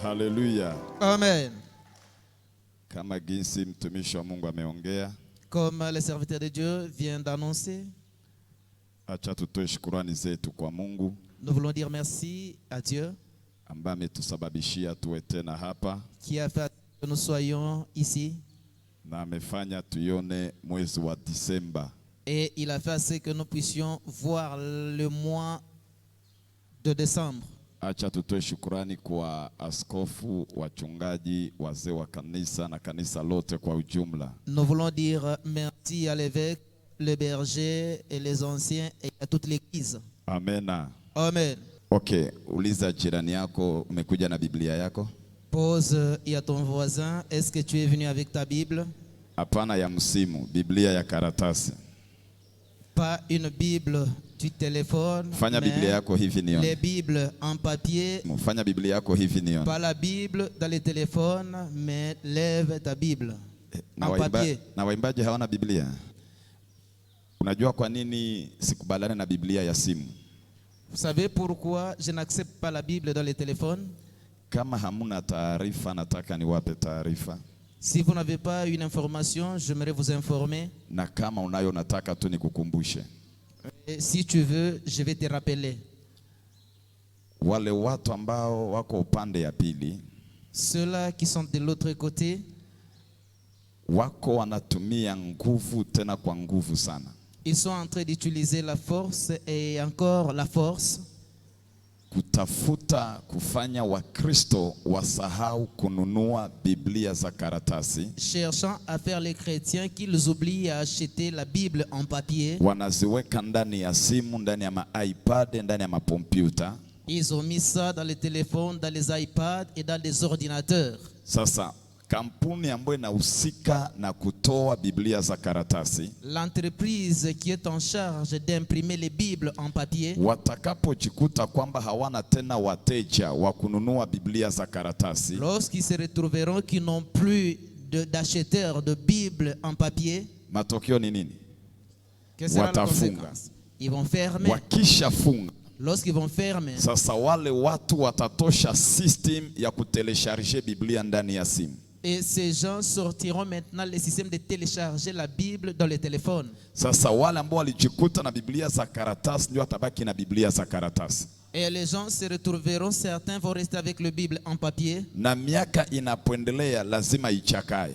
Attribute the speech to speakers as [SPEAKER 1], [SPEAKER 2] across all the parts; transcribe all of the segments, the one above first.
[SPEAKER 1] Haleluya.
[SPEAKER 2] Amen.
[SPEAKER 1] Kama jinsi mtumishi wa Mungu ameongea,
[SPEAKER 2] Comme le serviteur de Dieu vient d'annoncer,
[SPEAKER 1] acha tutoe shukrani zetu kwa Mungu
[SPEAKER 2] nous voulons dire merci à Dieu
[SPEAKER 1] ambaye ametusababishia tuwe tena hapa
[SPEAKER 2] qui a fait que nous soyons ici
[SPEAKER 1] na amefanya tuione mwezi wa Disemba.
[SPEAKER 2] et il a fait ce que nous puissions voir le mois de décembre.
[SPEAKER 1] Acha tutoe shukrani kwa askofu, wachungaji, wazee wa kanisa na kanisa lote kwa ujumla.
[SPEAKER 2] Nous voulons dire merci à l'évêque, le berger et les anciens et à toute l'église.
[SPEAKER 1] Amena.
[SPEAKER 2] Amen.
[SPEAKER 1] Okay, uliza jirani yako, umekuja na Biblia yako?
[SPEAKER 2] Pose et à ton voisin, est-ce que tu es venu avec ta Bible?
[SPEAKER 1] Hapana ya msimu, Biblia ya karatasi.
[SPEAKER 2] Pas une Bible du téléphone,
[SPEAKER 1] Fanya Biblia yako hivi nione.
[SPEAKER 2] les Bibles en papier.
[SPEAKER 1] Fanya Biblia yako hivi nione.
[SPEAKER 2] Pas la Bible dans les téléphones, mais lève ta Bible en papier.
[SPEAKER 1] Na waimbaji hawana Biblia. Unajua kwa nini sikubaliane na Biblia ya simu?
[SPEAKER 2] Vous savez pourquoi je n'accepte pas la Bible dans les téléphones?
[SPEAKER 1] Kama hamuna taarifa, nataka niwape taarifa.
[SPEAKER 2] Si vous n'avez pas une information, j'aimerais vous informer.
[SPEAKER 1] Na kama unayo, nataka tu nikukumbushe.
[SPEAKER 2] Et si tu veux, je vais te rappeler.
[SPEAKER 1] Wale watu ambao wako upande ya pili,
[SPEAKER 2] Ceux-là qui sont de l'autre côté,
[SPEAKER 1] wako wanatumia nguvu tena kwa nguvu sana.
[SPEAKER 2] ils sont en train d'utiliser la force et encore la force
[SPEAKER 1] Kutafuta kufanya Wakristo wasahau kununua Biblia za karatasi.
[SPEAKER 2] cherchant à faire les chrétiens qu'ils oublient à acheter la Bible en papier.
[SPEAKER 1] Wanaziweka ndani ya simu, ndani ya iPad, ndani ya makompyuta.
[SPEAKER 2] Ils ont mis ça dans les téléphones, dans les iPads et dans les ordinateurs.
[SPEAKER 1] Sasa kampuni ambayo inahusika na kutoa Biblia za karatasi,
[SPEAKER 2] L'entreprise qui est en charge d'imprimer les Bibles en papier,
[SPEAKER 1] watakapojikuta kwamba hawana tena wateja wa kununua Biblia za karatasi,
[SPEAKER 2] lorsqu'ils se retrouveront qu'ils n'ont plus d'acheteurs de Bibles en papier,
[SPEAKER 1] matokeo ni nini?
[SPEAKER 2] quelle sera la
[SPEAKER 1] Watafunga.
[SPEAKER 2] conséquence? Ils vont fermer.
[SPEAKER 1] Wakishafunga,
[SPEAKER 2] Lorsqu'ils vont fermer,
[SPEAKER 1] sasa wale watu watatosha system ya kutelecharge Biblia ndani ya simu.
[SPEAKER 2] et ces gens sortiront maintenant le système de télécharger la Bible dans les téléphones.
[SPEAKER 1] Sasa wale ambao walijikuta na Biblia za karatasi ndio watabaki na Biblia za karatasi.
[SPEAKER 2] Et les gens se retrouveront, certains vont rester avec le Bible en papier.
[SPEAKER 1] Na miaka inapoendelea lazima ichakae.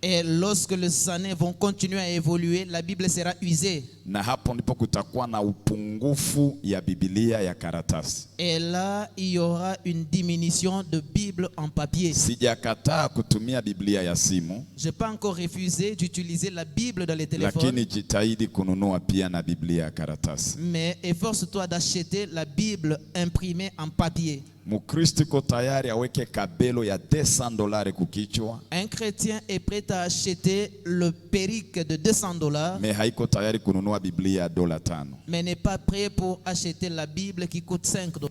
[SPEAKER 2] Et lorsque les années vont continuer à évoluer, la Bible sera usée.
[SPEAKER 1] Na hapo ndipo kutakuwa na upungufu ya Biblia ya karatasi.
[SPEAKER 2] Et là, il y aura une diminution de Bible en papier.
[SPEAKER 1] Sijakataa kutumia Biblia ya simu,
[SPEAKER 2] Je n'ai pas encore refusé d'utiliser la Bible dans les téléphones.
[SPEAKER 1] lakini jitahidi kununua pia na Biblia ya karatasi.
[SPEAKER 2] Mais efforce-toi d'acheter la Bible imprimée en papier.
[SPEAKER 1] Mukristo ko tayari aweke kabelo ya $200 kukichwa,
[SPEAKER 2] Un chrétien est prêt à acheter le perruque de $200,
[SPEAKER 1] me haiko tayari kununua Biblia ya $5.
[SPEAKER 2] mais n'est pas prêt pour acheter la Bible qui coûte $5.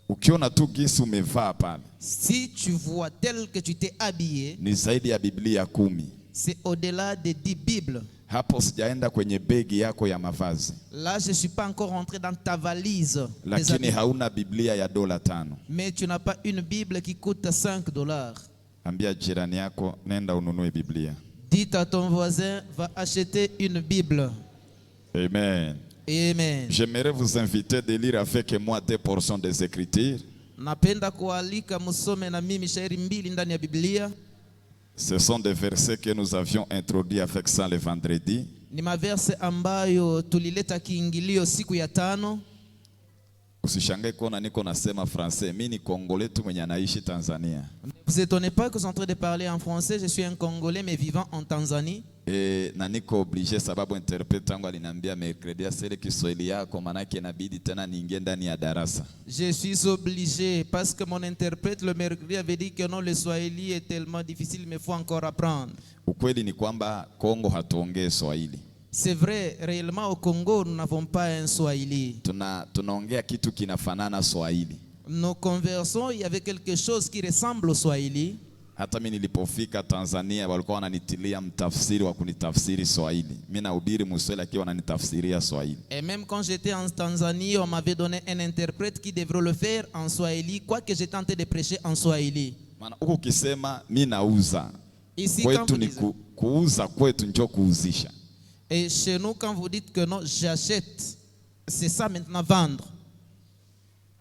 [SPEAKER 1] Ukiona tu gisi umevaa pale,
[SPEAKER 2] Si tu vois tel que tu t'es habillé,
[SPEAKER 1] ni zaidi ya Biblia 10.
[SPEAKER 2] c'est au-delà de 10 Bibles.
[SPEAKER 1] Hapo sijaenda kwenye begi yako ya mavazi,
[SPEAKER 2] Là, je ne suis pas encore rentré dans ta valise. des
[SPEAKER 1] lakini
[SPEAKER 2] habits.
[SPEAKER 1] hauna Biblia ya $5.
[SPEAKER 2] Mais tu n'as pas une Bible qui coûte $5.
[SPEAKER 1] Ambia jirani yako, nenda ununue Biblia.
[SPEAKER 2] Dites à ton voisin, va acheter une Bible.
[SPEAKER 1] Amen.
[SPEAKER 2] Amen.
[SPEAKER 1] J'aimerais vous inviter de lire avec moi 2 portions des Écritures.
[SPEAKER 2] Napenda kualika musome na mimi shairi mbili ndani ya Biblia.
[SPEAKER 1] Ce sont des versets que nous avions introduits avec ça le vendredi.
[SPEAKER 2] Ni maverse ambayo tulileta kiingilio siku ya 5.
[SPEAKER 1] Usishangae kuona niko nasema français. Mimi ni Congolais tu mwenye anaishi Tanzania.
[SPEAKER 2] Vous étonnez pas que je suis en train de parler en français, je suis un Congolais mais vivant en Tanzanie.
[SPEAKER 1] Na niko obligé sababu interprete wangu aliniambia mercredi asele Kiswahili yako manake inabidi tena niingie ndani ya darasa.
[SPEAKER 2] Je suis obligé parce que mon interprète le mercredi avait dit que non, le Swahili est tellement difficile, mais il faut encore apprendre.
[SPEAKER 1] Ukweli ni kwamba Kongo hatuongee Swahili.
[SPEAKER 2] C'est vrai, réellement au Congo, nous n'avons pas un Swahili.
[SPEAKER 1] Tunaongea kitu kinafanana Swahili.
[SPEAKER 2] Nous conversons, il y avait quelque chose qui ressemble au Swahili.
[SPEAKER 1] Hata mimi nilipofika Tanzania walikuwa wananitilia mtafsiri wa kunitafsiri Swahili. Mimi nahubiri Mswahili akiwa ananitafsiria Swahili.
[SPEAKER 2] Et même quand j'étais en Tanzanie, on m'avait donné un interprète qui devrait le faire en Swahili, quoique j'étais tenté de prêcher en Swahili.
[SPEAKER 1] Maana huko ukisema mimi nauza,
[SPEAKER 2] Ici, quand
[SPEAKER 1] kwetu
[SPEAKER 2] vous
[SPEAKER 1] ni
[SPEAKER 2] dites,
[SPEAKER 1] kuuza, kwetu ndio kuuzisha.
[SPEAKER 2] et chez nous, quand vous dites que non, j'achète, c'est ça maintenant, vendre.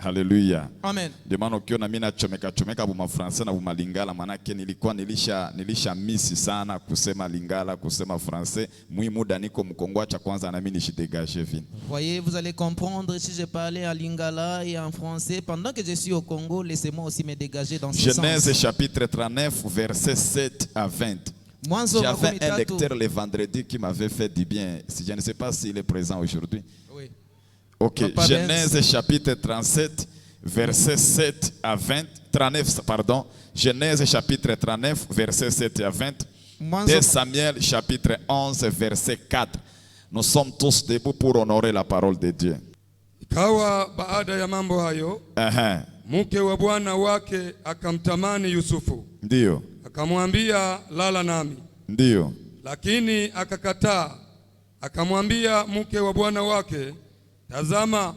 [SPEAKER 1] Haleluya.
[SPEAKER 2] Amen.
[SPEAKER 1] Ndio maana ukiona mimi nachomeka buma Francais na buma Lingala, manake nilisha misi sana kusema Lingala, kusema Francais. Mwi muda niko mkongo, cha kwanza na mimi nishidégage vile.
[SPEAKER 2] Voyez, vous allez comprendre si je parlais en lingala et en français. Pendant que je suis au Congo, laissez-moi aussi me dégager dans ce sens.
[SPEAKER 1] Genèse chapitre 39, versets 7 à 20. J'avais un lecteur le vendredi qui m'avait fait du bien. Je ne sais pas s'il est présent aujourd'hui.
[SPEAKER 2] Oui.
[SPEAKER 1] Ok, Genèse chapitre 37, versets 7 à 20. 39, pardon. Genèse chapitre 39, versets 7 à 20. 2 Samuel chapitre 11, verset 4. Nous sommes tous debout pour honorer la parole de Dieu.
[SPEAKER 3] Ikawa baada ya mambo hayo, mke wa bwana wake akamtamani Yusufu.
[SPEAKER 1] Ndio.
[SPEAKER 3] Akamwambia, lala nami.
[SPEAKER 1] Ndio.
[SPEAKER 3] Lakini akakataa. Akamwambia mke wa bwana wake, tazama,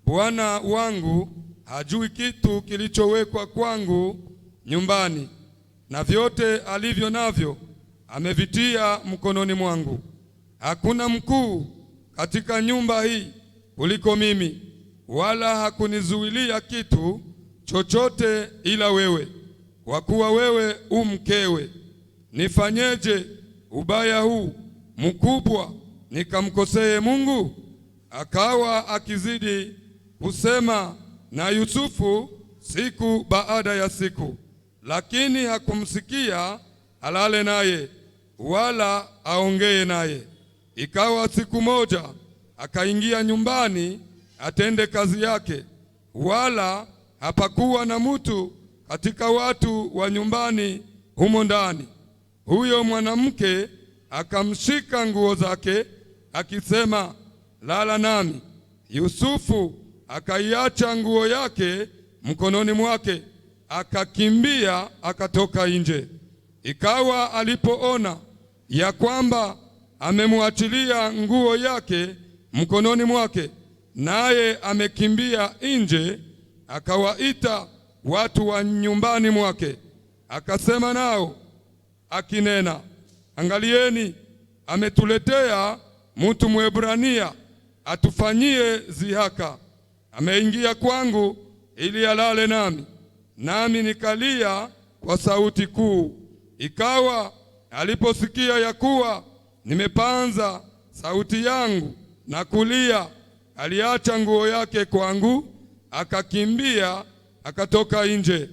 [SPEAKER 3] bwana wangu hajui kitu kilichowekwa kwangu nyumbani, na vyote alivyo navyo amevitia mkononi mwangu. Hakuna mkuu katika nyumba hii kuliko mimi, wala hakunizuilia kitu chochote ila wewe, kwa kuwa wewe mkewe. Nifanyeje ubaya huu mkubwa nikamkosee Mungu? Akawa akizidi kusema na Yusufu siku baada ya siku, lakini hakumsikia alale naye wala aongee naye. Ikawa siku moja akaingia nyumbani atende kazi yake, wala hapakuwa na mtu katika watu wa nyumbani humo ndani. Huyo mwanamke akamshika nguo zake akisema, lala nami. Yusufu akaiacha nguo yake mkononi mwake, akakimbia akatoka nje. Ikawa alipoona ya kwamba amemwachilia nguo yake mkononi mwake, naye amekimbia nje, akawaita watu wa nyumbani mwake, akasema nao akinena, angalieni, ametuletea mtu Mwebrania atufanyie zihaka. Ameingia kwangu ili alale nami, nami nikalia kwa sauti kuu. Ikawa aliposikia ya kuwa nimepanza sauti yangu na kulia, aliacha nguo yake kwangu, akakimbia akatoka nje.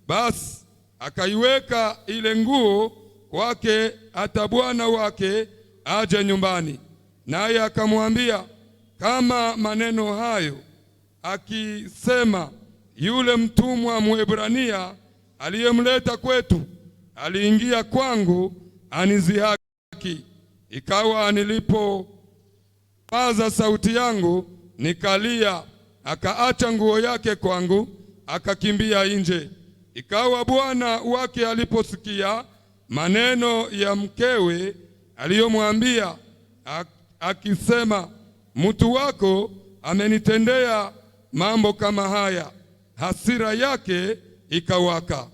[SPEAKER 3] Basi akaiweka ile nguo kwake hata bwana wake aje nyumbani. Naye akamwambia kama maneno hayo, akisema, yule mtumwa Mwebrania aliyemleta kwetu aliingia kwangu anizihaki. Ikawa nilipopaza sauti yangu nikalia, akaacha nguo yake kwangu akakimbia nje. Ikawa bwana wake aliposikia maneno ya mkewe aliyomwambia, akisema, mtu wako amenitendea mambo kama haya, hasira yake ikawaka.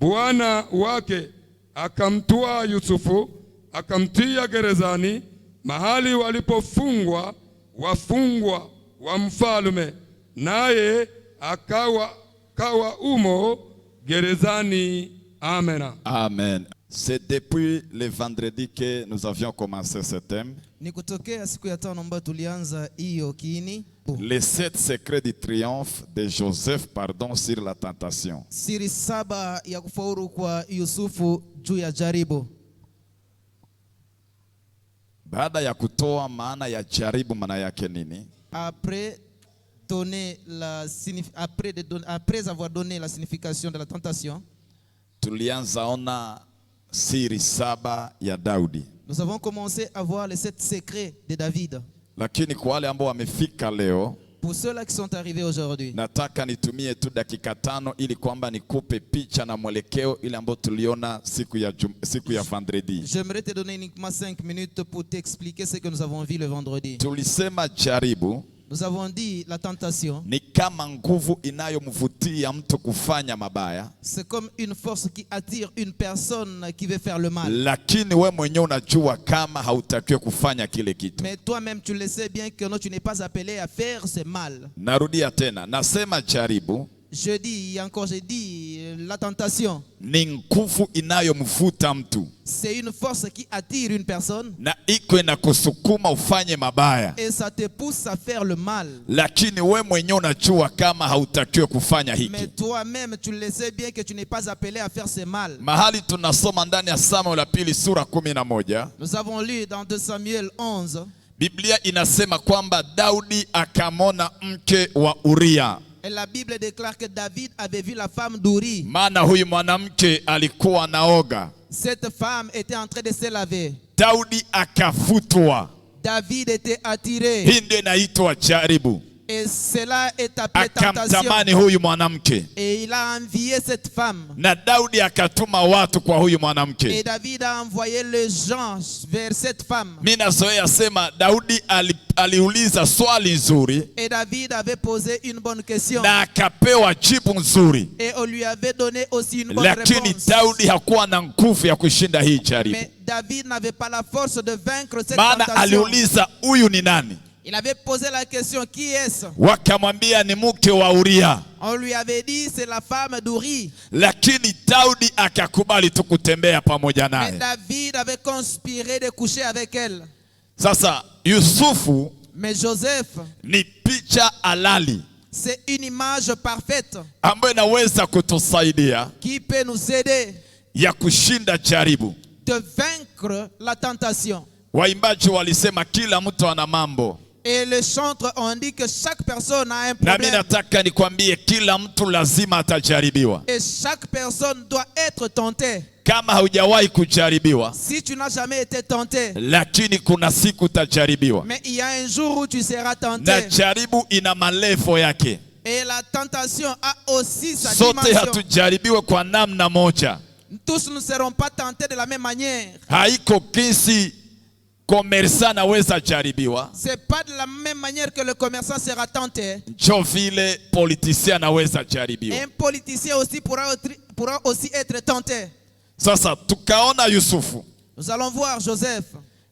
[SPEAKER 3] Bwana wake akamtwaa Yusufu akamtia gerezani, mahali walipofungwa wafungwa wa mfalme, naye akawa umo gerezani. Amen.
[SPEAKER 1] Amen. C'est depuis le vendredi que nous avions commencé ce thème.
[SPEAKER 2] Ni kutokea siku ya tano ambayo tulianza hiyo kiini.
[SPEAKER 1] Les 7 secrets du triomphe de Joseph, sur la tentation.
[SPEAKER 2] Siri 7 ya kufaulu kwa Yusufu juu ya jaribu.
[SPEAKER 1] Baada ya kutoa maana ya jaribu, maana yake nini?
[SPEAKER 2] Après avoir donné la signification de la tentation,
[SPEAKER 1] tulianza ona siri 7 ya Daudi.
[SPEAKER 2] Nous avons commencé à voir les 7 secrets de David.
[SPEAKER 1] Lakini kwa wale ambao wamefika leo,
[SPEAKER 2] pour ceux-là qui sont arrivés aujourd'hui,
[SPEAKER 1] nataka nitumie tu dakika 5 ili kwamba nikupe picha na mwelekeo ile ambayo tuliona siku ya vendredi.
[SPEAKER 2] J'aimerais te donner uniquement 5 minutes pour t'expliquer ce que nous avons vu le vendredi.
[SPEAKER 1] Tulisema jaribu,
[SPEAKER 2] Nous avons dit la tentation.
[SPEAKER 1] Ni kama nguvu inayomvutia mtu kufanya mabaya.
[SPEAKER 2] C'est comme une force qui attire une personne qui veut faire le mal.
[SPEAKER 1] Lakini wewe mwenyewe unajua kama hautakiwi kufanya kile kitu.
[SPEAKER 2] Mais toi-même tu le sais bien que non, tu n'es pas appelé à faire ce mal.
[SPEAKER 1] Narudia tena, nasema jaribu.
[SPEAKER 2] Je dis encore, je dis, la tentation.
[SPEAKER 1] Ni nguvu inayomvuta mtu.
[SPEAKER 2] C'est une force qui attire une personne.
[SPEAKER 1] Na iko inakusukuma ufanye mabaya.
[SPEAKER 2] Et ça te pousse à faire le mal.
[SPEAKER 1] Lakini wewe mwenyewe unajua kama hautakiwi kufanya hiki.
[SPEAKER 2] Mais toi-même tu le sais bien que tu n'es pas appelé à faire ce mal.
[SPEAKER 1] Mahali tunasoma ndani ya Samuel la pili sura 11.
[SPEAKER 2] Nous avons lu dans 2 Samuel 11.
[SPEAKER 1] Biblia inasema kwamba Daudi akamona mke wa Uria.
[SPEAKER 2] Et la Bible déclare que David avait vu la femme d'Uri.
[SPEAKER 1] Maana huyu mwanamke alikuwa naoga.
[SPEAKER 2] Cette femme était en train de se laver.
[SPEAKER 1] Daudi akavutwa.
[SPEAKER 2] David était attiré.
[SPEAKER 1] Hii ndio inaitwa jaribu.
[SPEAKER 2] Et cela est appelé tentation.
[SPEAKER 1] Akamtamani huyu mwanamke.
[SPEAKER 2] Et il a envié cette femme.
[SPEAKER 1] Na Daudi akatuma watu kwa huyu mwanamke.
[SPEAKER 2] Et David a envoyé les gens vers cette femme.
[SPEAKER 1] Mimi nazoea sema Daudi aliuliza swali nzuri.
[SPEAKER 2] Et David avait posé une bonne question.
[SPEAKER 1] Na akapewa jibu nzuri.
[SPEAKER 2] Et on lui avait donné aussi une bonne
[SPEAKER 1] Lakini
[SPEAKER 2] réponse.
[SPEAKER 1] Daudi hakuwa na nguvu ya kushinda hii jaribu.
[SPEAKER 2] Mais David n'avait pas la force de vaincre cette
[SPEAKER 1] Maana
[SPEAKER 2] tentation.
[SPEAKER 1] aliuliza huyu ni nani?
[SPEAKER 2] Il avait posé la question, qui est-ce?
[SPEAKER 1] Wakamwambia ni mke wa Uria.
[SPEAKER 2] On lui avait dit, c'est la femme d'Uri.
[SPEAKER 1] Lakini Daudi akakubali tu kutembea pamoja
[SPEAKER 2] Mais
[SPEAKER 1] naye.
[SPEAKER 2] David avait conspiré de coucher avec elle.
[SPEAKER 1] Sasa Yusufu
[SPEAKER 2] Mais Joseph,
[SPEAKER 1] ni picha halali
[SPEAKER 2] c'est une image parfaite
[SPEAKER 1] ambayo inaweza kutusaidia
[SPEAKER 2] qui peut nous aider
[SPEAKER 1] ya kushinda jaribu.
[SPEAKER 2] de vaincre la tentation.
[SPEAKER 1] Waimbaji walisema kila mtu ana mambo.
[SPEAKER 2] Et les chantres ont dit que chaque personne a un
[SPEAKER 1] Na mimi
[SPEAKER 2] problème.
[SPEAKER 1] nataka nikwambie kila mtu lazima atajaribiwa.
[SPEAKER 2] Et chaque personne doit être tentée.
[SPEAKER 1] Kama haujawahi kujaribiwa,
[SPEAKER 2] Si tu n'as jamais été tenté,
[SPEAKER 1] lakini kuna siku utajaribiwa.
[SPEAKER 2] mais il y a un jour où tu seras tenté.
[SPEAKER 1] Na jaribu ina malevo yake.
[SPEAKER 2] Et la tentation a aussi sa
[SPEAKER 1] Sote
[SPEAKER 2] dimension.
[SPEAKER 1] hatujaribiwe kwa namna moja.
[SPEAKER 2] Tous ne seront pas tentés de la même manière.
[SPEAKER 1] Haiko kisi komersa naweza jaribiwa.
[SPEAKER 2] C'est pas de la même manière que le commerçant sera tenté.
[SPEAKER 1] Njo vile politicien naweza jaribiwa.
[SPEAKER 2] Un politicien aussi pourra aussi être tenté.
[SPEAKER 1] Sasa tukaona Yusufu
[SPEAKER 2] Nous allons voir Joseph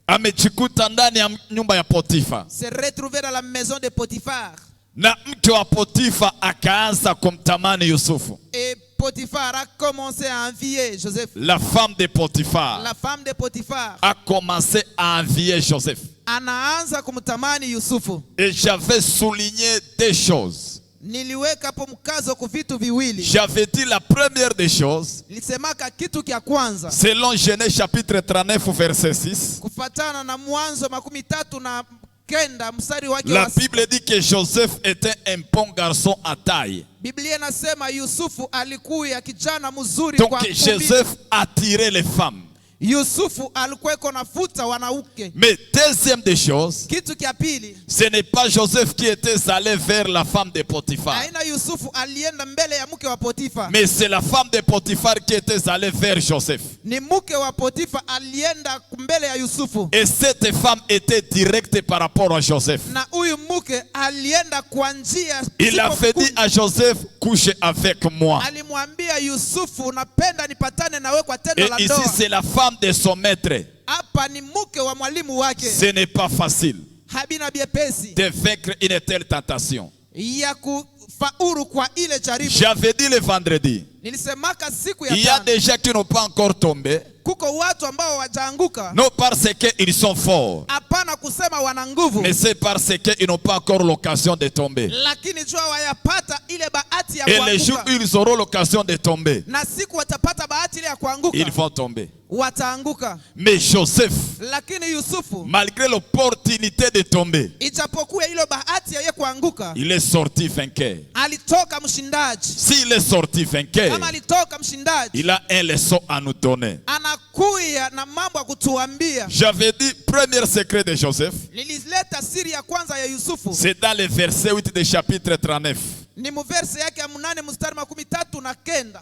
[SPEAKER 1] amejikuta ndani ya nyumba ya Potifa.
[SPEAKER 2] se retrouver dans la maison de Potiphar.
[SPEAKER 1] Na mke wa Potifa akaanza kumtamani Yusufu.
[SPEAKER 2] Et Potiphar a commencé à envier Joseph.
[SPEAKER 1] La femme de Potiphar
[SPEAKER 2] La femme de Potiphar
[SPEAKER 1] a commencé à envier Joseph.
[SPEAKER 2] anaanza kumtamani Yusufu.
[SPEAKER 1] Et j'avais souligné deux choses.
[SPEAKER 2] Niliweka hapo mkazo kwa vitu viwili.
[SPEAKER 1] J'avais dit la première des choses,
[SPEAKER 2] Nilisemaka kitu kia kwanza.
[SPEAKER 1] selon Genèse chapitre 39 verset 6,
[SPEAKER 2] Kufatana na Mwanzo 39 mstari wake
[SPEAKER 1] la
[SPEAKER 2] wa
[SPEAKER 1] Bible dit que Joseph était un bon garçon à taille.
[SPEAKER 2] Biblia inasema Yusufu alikuwa kijana mzuri
[SPEAKER 1] Donc
[SPEAKER 2] kwa umbi.
[SPEAKER 1] Joseph attirait les femmes.
[SPEAKER 2] Yusufu alikuwa nafuta wanauke.
[SPEAKER 1] Mais deuxième des choses,
[SPEAKER 2] Kitu kia pili,
[SPEAKER 1] ce n'est pas Joseph qui était allé vers la femme de Potiphar,
[SPEAKER 2] aina Yusufu alienda mbele ya mke wa Potifa.
[SPEAKER 1] mais c'est la femme de Potiphar qui était allée vers Joseph.
[SPEAKER 2] Ni mke wa Potifa alienda mbele ya Yusufu.
[SPEAKER 1] Et cette femme était directe par rapport à Joseph.
[SPEAKER 2] Na huyu mke alienda kwa njia.
[SPEAKER 1] Il a fait dit à Joseph, couche avec moi.
[SPEAKER 2] Alimwambia Yusufu, napenda nipatane na wewe kwa tendo
[SPEAKER 1] Et
[SPEAKER 2] la
[SPEAKER 1] ici
[SPEAKER 2] ndoa.
[SPEAKER 1] c'est la femme de son maître.
[SPEAKER 2] Hapa ni mke wa mwalimu wake.
[SPEAKER 1] Ce n'est pas facile
[SPEAKER 2] Habina biepesi
[SPEAKER 1] de vaincre une telle tentation.
[SPEAKER 2] ya kufaulu kwa ile jaribu.
[SPEAKER 1] J'avais dit le vendredi,
[SPEAKER 2] Nilisemaka siku ya
[SPEAKER 1] il y a
[SPEAKER 2] tano.
[SPEAKER 1] des gens qui n'ont pas encore tombé,
[SPEAKER 2] Kuko watu ambao wajaanguka.
[SPEAKER 1] non parce qu'ils sont forts,
[SPEAKER 2] Hapana kusema wana nguvu.
[SPEAKER 1] mais c'est parce qu'ils n'ont pas encore l'occasion de tomber.
[SPEAKER 2] Lakini jua wayapata ile bahati ya
[SPEAKER 1] Et les jours
[SPEAKER 2] kuanguka.
[SPEAKER 1] où ils auront l'occasion de tomber,
[SPEAKER 2] Na siku watapata bahati ile ya kuanguka.
[SPEAKER 1] ils vont tomber.
[SPEAKER 2] Wataanguka.
[SPEAKER 1] Mais Joseph,
[SPEAKER 2] Lakini Yusufu,
[SPEAKER 1] malgré l'opportunité de tomber,
[SPEAKER 2] ijapokuwa ile bahati ya yeye kuanguka,
[SPEAKER 1] il est sorti vainqueur.
[SPEAKER 2] alitoka mshindaji.
[SPEAKER 1] S'il est sorti vainqueur,
[SPEAKER 2] Kama alitoka mshindaji,
[SPEAKER 1] il a un leçon à nous donner.
[SPEAKER 2] anakuya na mambo ya kutuambia.
[SPEAKER 1] J'avais dit, premier secret de Joseph,
[SPEAKER 2] Nilileta siri ya kwanza ya Yusufu.
[SPEAKER 1] c'est dans le verset 8 du chapitre 39.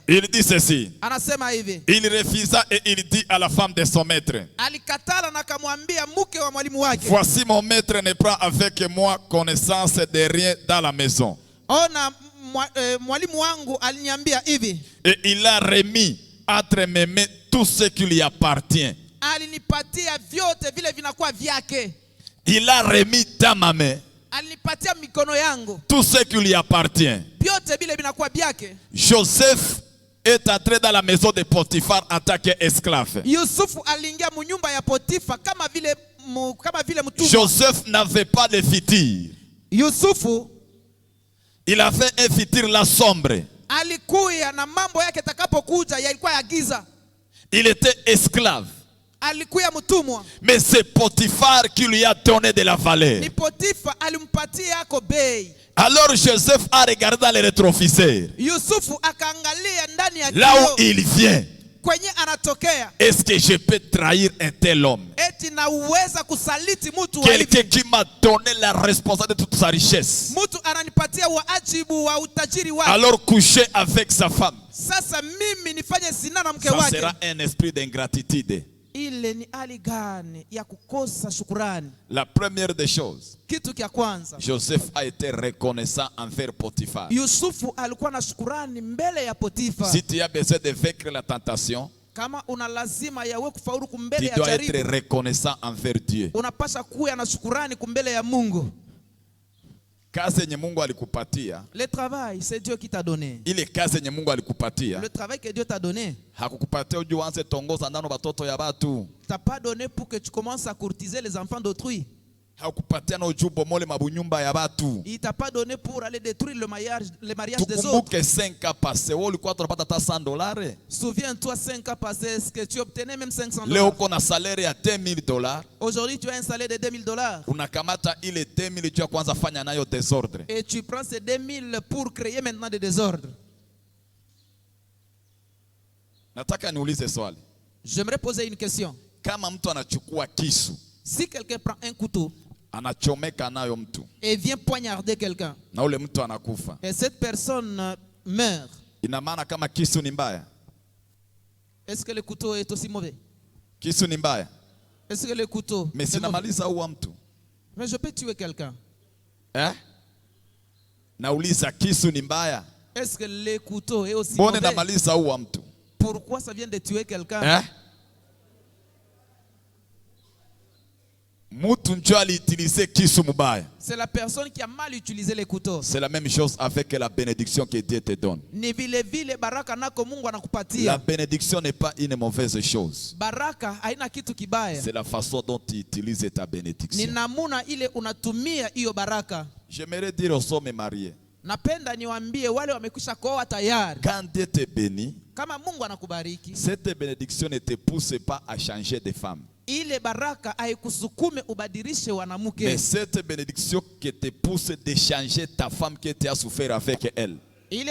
[SPEAKER 1] Il dit ceci.
[SPEAKER 2] Anasema hivi.
[SPEAKER 1] Il refusa et il dit à la femme de son maître.
[SPEAKER 2] Alikatala na akamwambia mke wa mwalimu wake.
[SPEAKER 1] Voici mon maître ne prend avec moi connaissance de rien dans la maison.
[SPEAKER 2] Ona mwalimu wangu aliniambia hivi.
[SPEAKER 1] Et il a remis entre mes mains tout ce qui lui appartient.
[SPEAKER 2] Alinipatia vyote vile vinakuwa vyake.
[SPEAKER 1] Il a remis dans ma main
[SPEAKER 2] alinipatia mikono yangu
[SPEAKER 1] tout ce qui lui appartient.
[SPEAKER 2] Vyote vile vinakuwa vyake.
[SPEAKER 1] Joseph est entré dans la maison de Potiphar en tant qu'esclave.
[SPEAKER 2] Yusufu aliingia munyumba ya Potifa kama vile mtumwa.
[SPEAKER 1] Joseph n'avait pas de futur.
[SPEAKER 2] Yusufu
[SPEAKER 1] il avait un futur la sombre.
[SPEAKER 2] Alikuya na mambo yake takapokuja yalikuwa ya giza.
[SPEAKER 1] Il était esclave.
[SPEAKER 2] Alikuya mtumwa.
[SPEAKER 1] Mais c'est Potiphar qui lui a donné de la valeur.
[SPEAKER 2] Ni Potifa alimpatia yako bei.
[SPEAKER 1] Alors Joseph a regardé dans le rétroviseur.
[SPEAKER 2] Yusufu akaangalia ndani ya
[SPEAKER 1] là où il vient.
[SPEAKER 2] Kwenye anatokea.
[SPEAKER 1] Est-ce que je peux trahir un tel homme?
[SPEAKER 2] Eti na uweza kusaliti mtu wa
[SPEAKER 1] quelqu'un qui m'a donné la responsabilité de toute sa richesse.
[SPEAKER 2] Mtu ananipatia wajibu wa utajiri wake.
[SPEAKER 1] Alors coucher avec sa femme.
[SPEAKER 2] Sasa mimi nifanye zina na mke wake.
[SPEAKER 1] Ça sera un esprit d'ingratitude.
[SPEAKER 2] Ile ni hali gani ya kukosa shukrani?
[SPEAKER 1] La première des choses.
[SPEAKER 2] Kitu kia kwanza.
[SPEAKER 1] Joseph a été reconnaissant envers Potiphar.
[SPEAKER 2] Yusufu alikuwa na shukrani mbele ya Potifa.
[SPEAKER 1] Si tu as besoin de vaincre la tentation,
[SPEAKER 2] kama una lazima yawe kufaulu kumbele ya
[SPEAKER 1] jaribu,
[SPEAKER 2] tu dois
[SPEAKER 1] être reconnaissant envers Dieu.
[SPEAKER 2] Unapaswa kuwa na shukrani kumbele ya Mungu.
[SPEAKER 1] Kazi yenye Mungu alikupatia.
[SPEAKER 2] Le travail, c'est Dieu qui t'a donné.
[SPEAKER 1] Ile kazi yenye Mungu alikupatia.
[SPEAKER 2] Le travail que Dieu t'a donné.
[SPEAKER 1] Hakukupatia uje uanze tongoza ndano batoto ya batu.
[SPEAKER 2] T'a pas donné pour que tu commences à courtiser les enfants d'autrui.
[SPEAKER 1] Hakukupatia na ujubo mole mabunyumba ya batu.
[SPEAKER 2] Il t'a pas donné pour aller détruire le mariage des autres.
[SPEAKER 1] Tukumbuke 5 ans passés, wewe ulikuwa unapata hata $100.
[SPEAKER 2] Souviens-toi 5 ans passés, est-ce que tu obtenais même $500?
[SPEAKER 1] Leo uko na salaire ya $2000.
[SPEAKER 2] Aujourd'hui tu as un salaire de $2000.
[SPEAKER 1] Unakamata ile 2000 tu ya kwanza fanya nayo désordre.
[SPEAKER 2] Et tu prends ces 2000 pour créer maintenant des désordres.
[SPEAKER 1] Nataka niulize swali.
[SPEAKER 2] J'aimerais poser une question.
[SPEAKER 1] Kama mtu anachukua kisu,
[SPEAKER 2] si quelqu'un prend un couteau
[SPEAKER 1] anachomeka nayo mtu
[SPEAKER 2] et vient poignarder quelqu'un,
[SPEAKER 1] na ule mtu anakufa,
[SPEAKER 2] et cette personne meurt,
[SPEAKER 1] ina maana kama kisu ni mbaya?
[SPEAKER 2] Est-ce que le couteau est aussi mauvais?
[SPEAKER 1] Kisu ni mbaya?
[SPEAKER 2] Est-ce que le couteau
[SPEAKER 1] mais sinamaliza uwa mtu?
[SPEAKER 2] Mais je peux tuer quelqu'un.
[SPEAKER 1] Nauliza, kisu ni mbaya?
[SPEAKER 2] Est-ce que le couteau est aussi
[SPEAKER 1] mauvais?
[SPEAKER 2] Mbona
[SPEAKER 1] namaliza uwa mtu?
[SPEAKER 2] Pourquoi ça vient de tuer quelqu'un? C'est la personne qui a mal utilisé les couteaux.
[SPEAKER 1] C'est la même chose avec la bénédiction que Dieu te donne. La bénédiction n'est pas une mauvaise chose. C'est la façon dont tu utilises ta bénédiction. J'aimerais dire aux hommes mariés, quand Dieu te bénit, cette bénédiction ne te pousse pas à changer de femme. Mais cette bénédiction qui te pousse de changer ta femme que tu as souffert avec elle.
[SPEAKER 2] C'est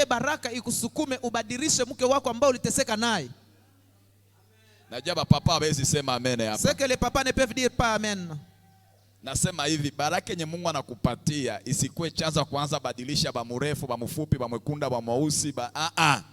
[SPEAKER 2] que les papas ne peuvent dire pas amen.
[SPEAKER 1] Nasema hivi, baraka yenye Mungu anakupatia isikuwe chanzo kuanza badilisha ba mrefu, ba mfupi, ba mwekunda, ba mweusi, ba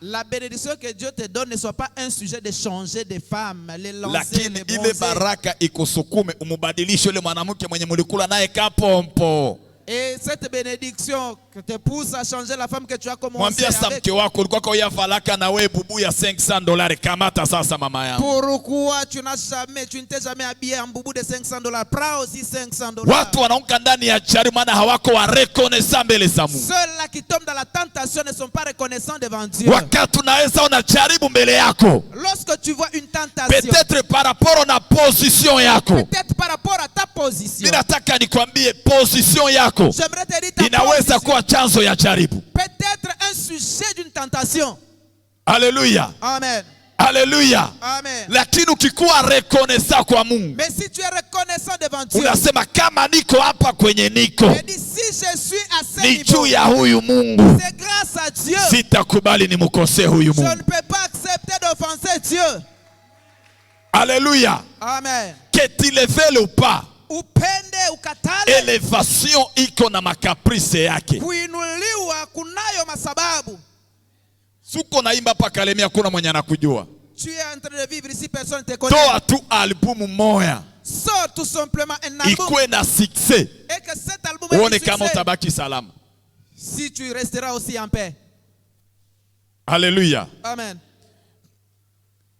[SPEAKER 2] La bénédiction que Dieu te donne ne soit pas un sujet de changer de femme, les lancer,
[SPEAKER 1] lakini
[SPEAKER 2] les
[SPEAKER 1] ile baraka ikusukume umubadilishe yule mwanamke mwenye mulikula naye kapompo.
[SPEAKER 2] Et cette bénédiction que te pousse à changer la femme que tu as commencé
[SPEAKER 1] Mwambia
[SPEAKER 2] avec.
[SPEAKER 1] Mke wako ulikuwa kwa yafalaka na wewe bubu ya $500, kamata sasa mama yangu.
[SPEAKER 2] Pourquoi tu ne t'es jamais habillé en boubou de $500? Prends aussi $500.
[SPEAKER 1] Watu wanaunga ndani ya jaribu maana hawako wa reconnaissant mbele za Mungu.
[SPEAKER 2] Ceux-là qui tombent dans la tentation ne sont pas reconnaissants devant Dieu.
[SPEAKER 1] Wakati unaweza unajaribu mbele yako.
[SPEAKER 2] Lorsque tu vois une tentation.
[SPEAKER 1] Peut-être par rapport na position yako.
[SPEAKER 2] Peut-être par rapport à ta position.
[SPEAKER 1] Ninataka nikwambie position yako
[SPEAKER 2] j'aimerais te dire ta
[SPEAKER 1] inaweza kuwa chanzo ya jaribu.
[SPEAKER 2] Peut-être un sujet d'une tentation.
[SPEAKER 1] Alléluia.
[SPEAKER 2] Amen.
[SPEAKER 1] Alléluia.
[SPEAKER 2] Amen.
[SPEAKER 1] Lakini ukikuwa reconnaissant kwa Mungu.
[SPEAKER 2] Mais si tu es reconnaissant devant Dieu.
[SPEAKER 1] Unasema kama niko hapa kwenye niko.
[SPEAKER 2] Et dis si je suis à ce
[SPEAKER 1] ni
[SPEAKER 2] niveau.
[SPEAKER 1] Juu ya huyu Mungu.
[SPEAKER 2] C'est grâce à Dieu.
[SPEAKER 1] Sitakubali nimkosee huyu Mungu.
[SPEAKER 2] Je ne peux pas accepter d'offenser Dieu.
[SPEAKER 1] Alléluia.
[SPEAKER 2] Amen.
[SPEAKER 1] Que tu le veuilles ou pas.
[SPEAKER 2] Upende ukatale.
[SPEAKER 1] Elevation iko na makaprice yake.
[SPEAKER 2] Kuinuliwa kunayo masababu.
[SPEAKER 1] Suko naimba pa Kalemie hakuna mwenye anakujua.
[SPEAKER 2] Tu es en train de vivre ici, personne ne te connaît.
[SPEAKER 1] Toa tu albumu moya.
[SPEAKER 2] Sors tout simplement un album.
[SPEAKER 1] Ikuwe na succès.
[SPEAKER 2] Et que cet album ait
[SPEAKER 1] Uone
[SPEAKER 2] du
[SPEAKER 1] kama
[SPEAKER 2] succès.
[SPEAKER 1] utabaki salama.
[SPEAKER 2] Si tu resteras aussi en paix.
[SPEAKER 1] Alléluia.
[SPEAKER 2] Amen.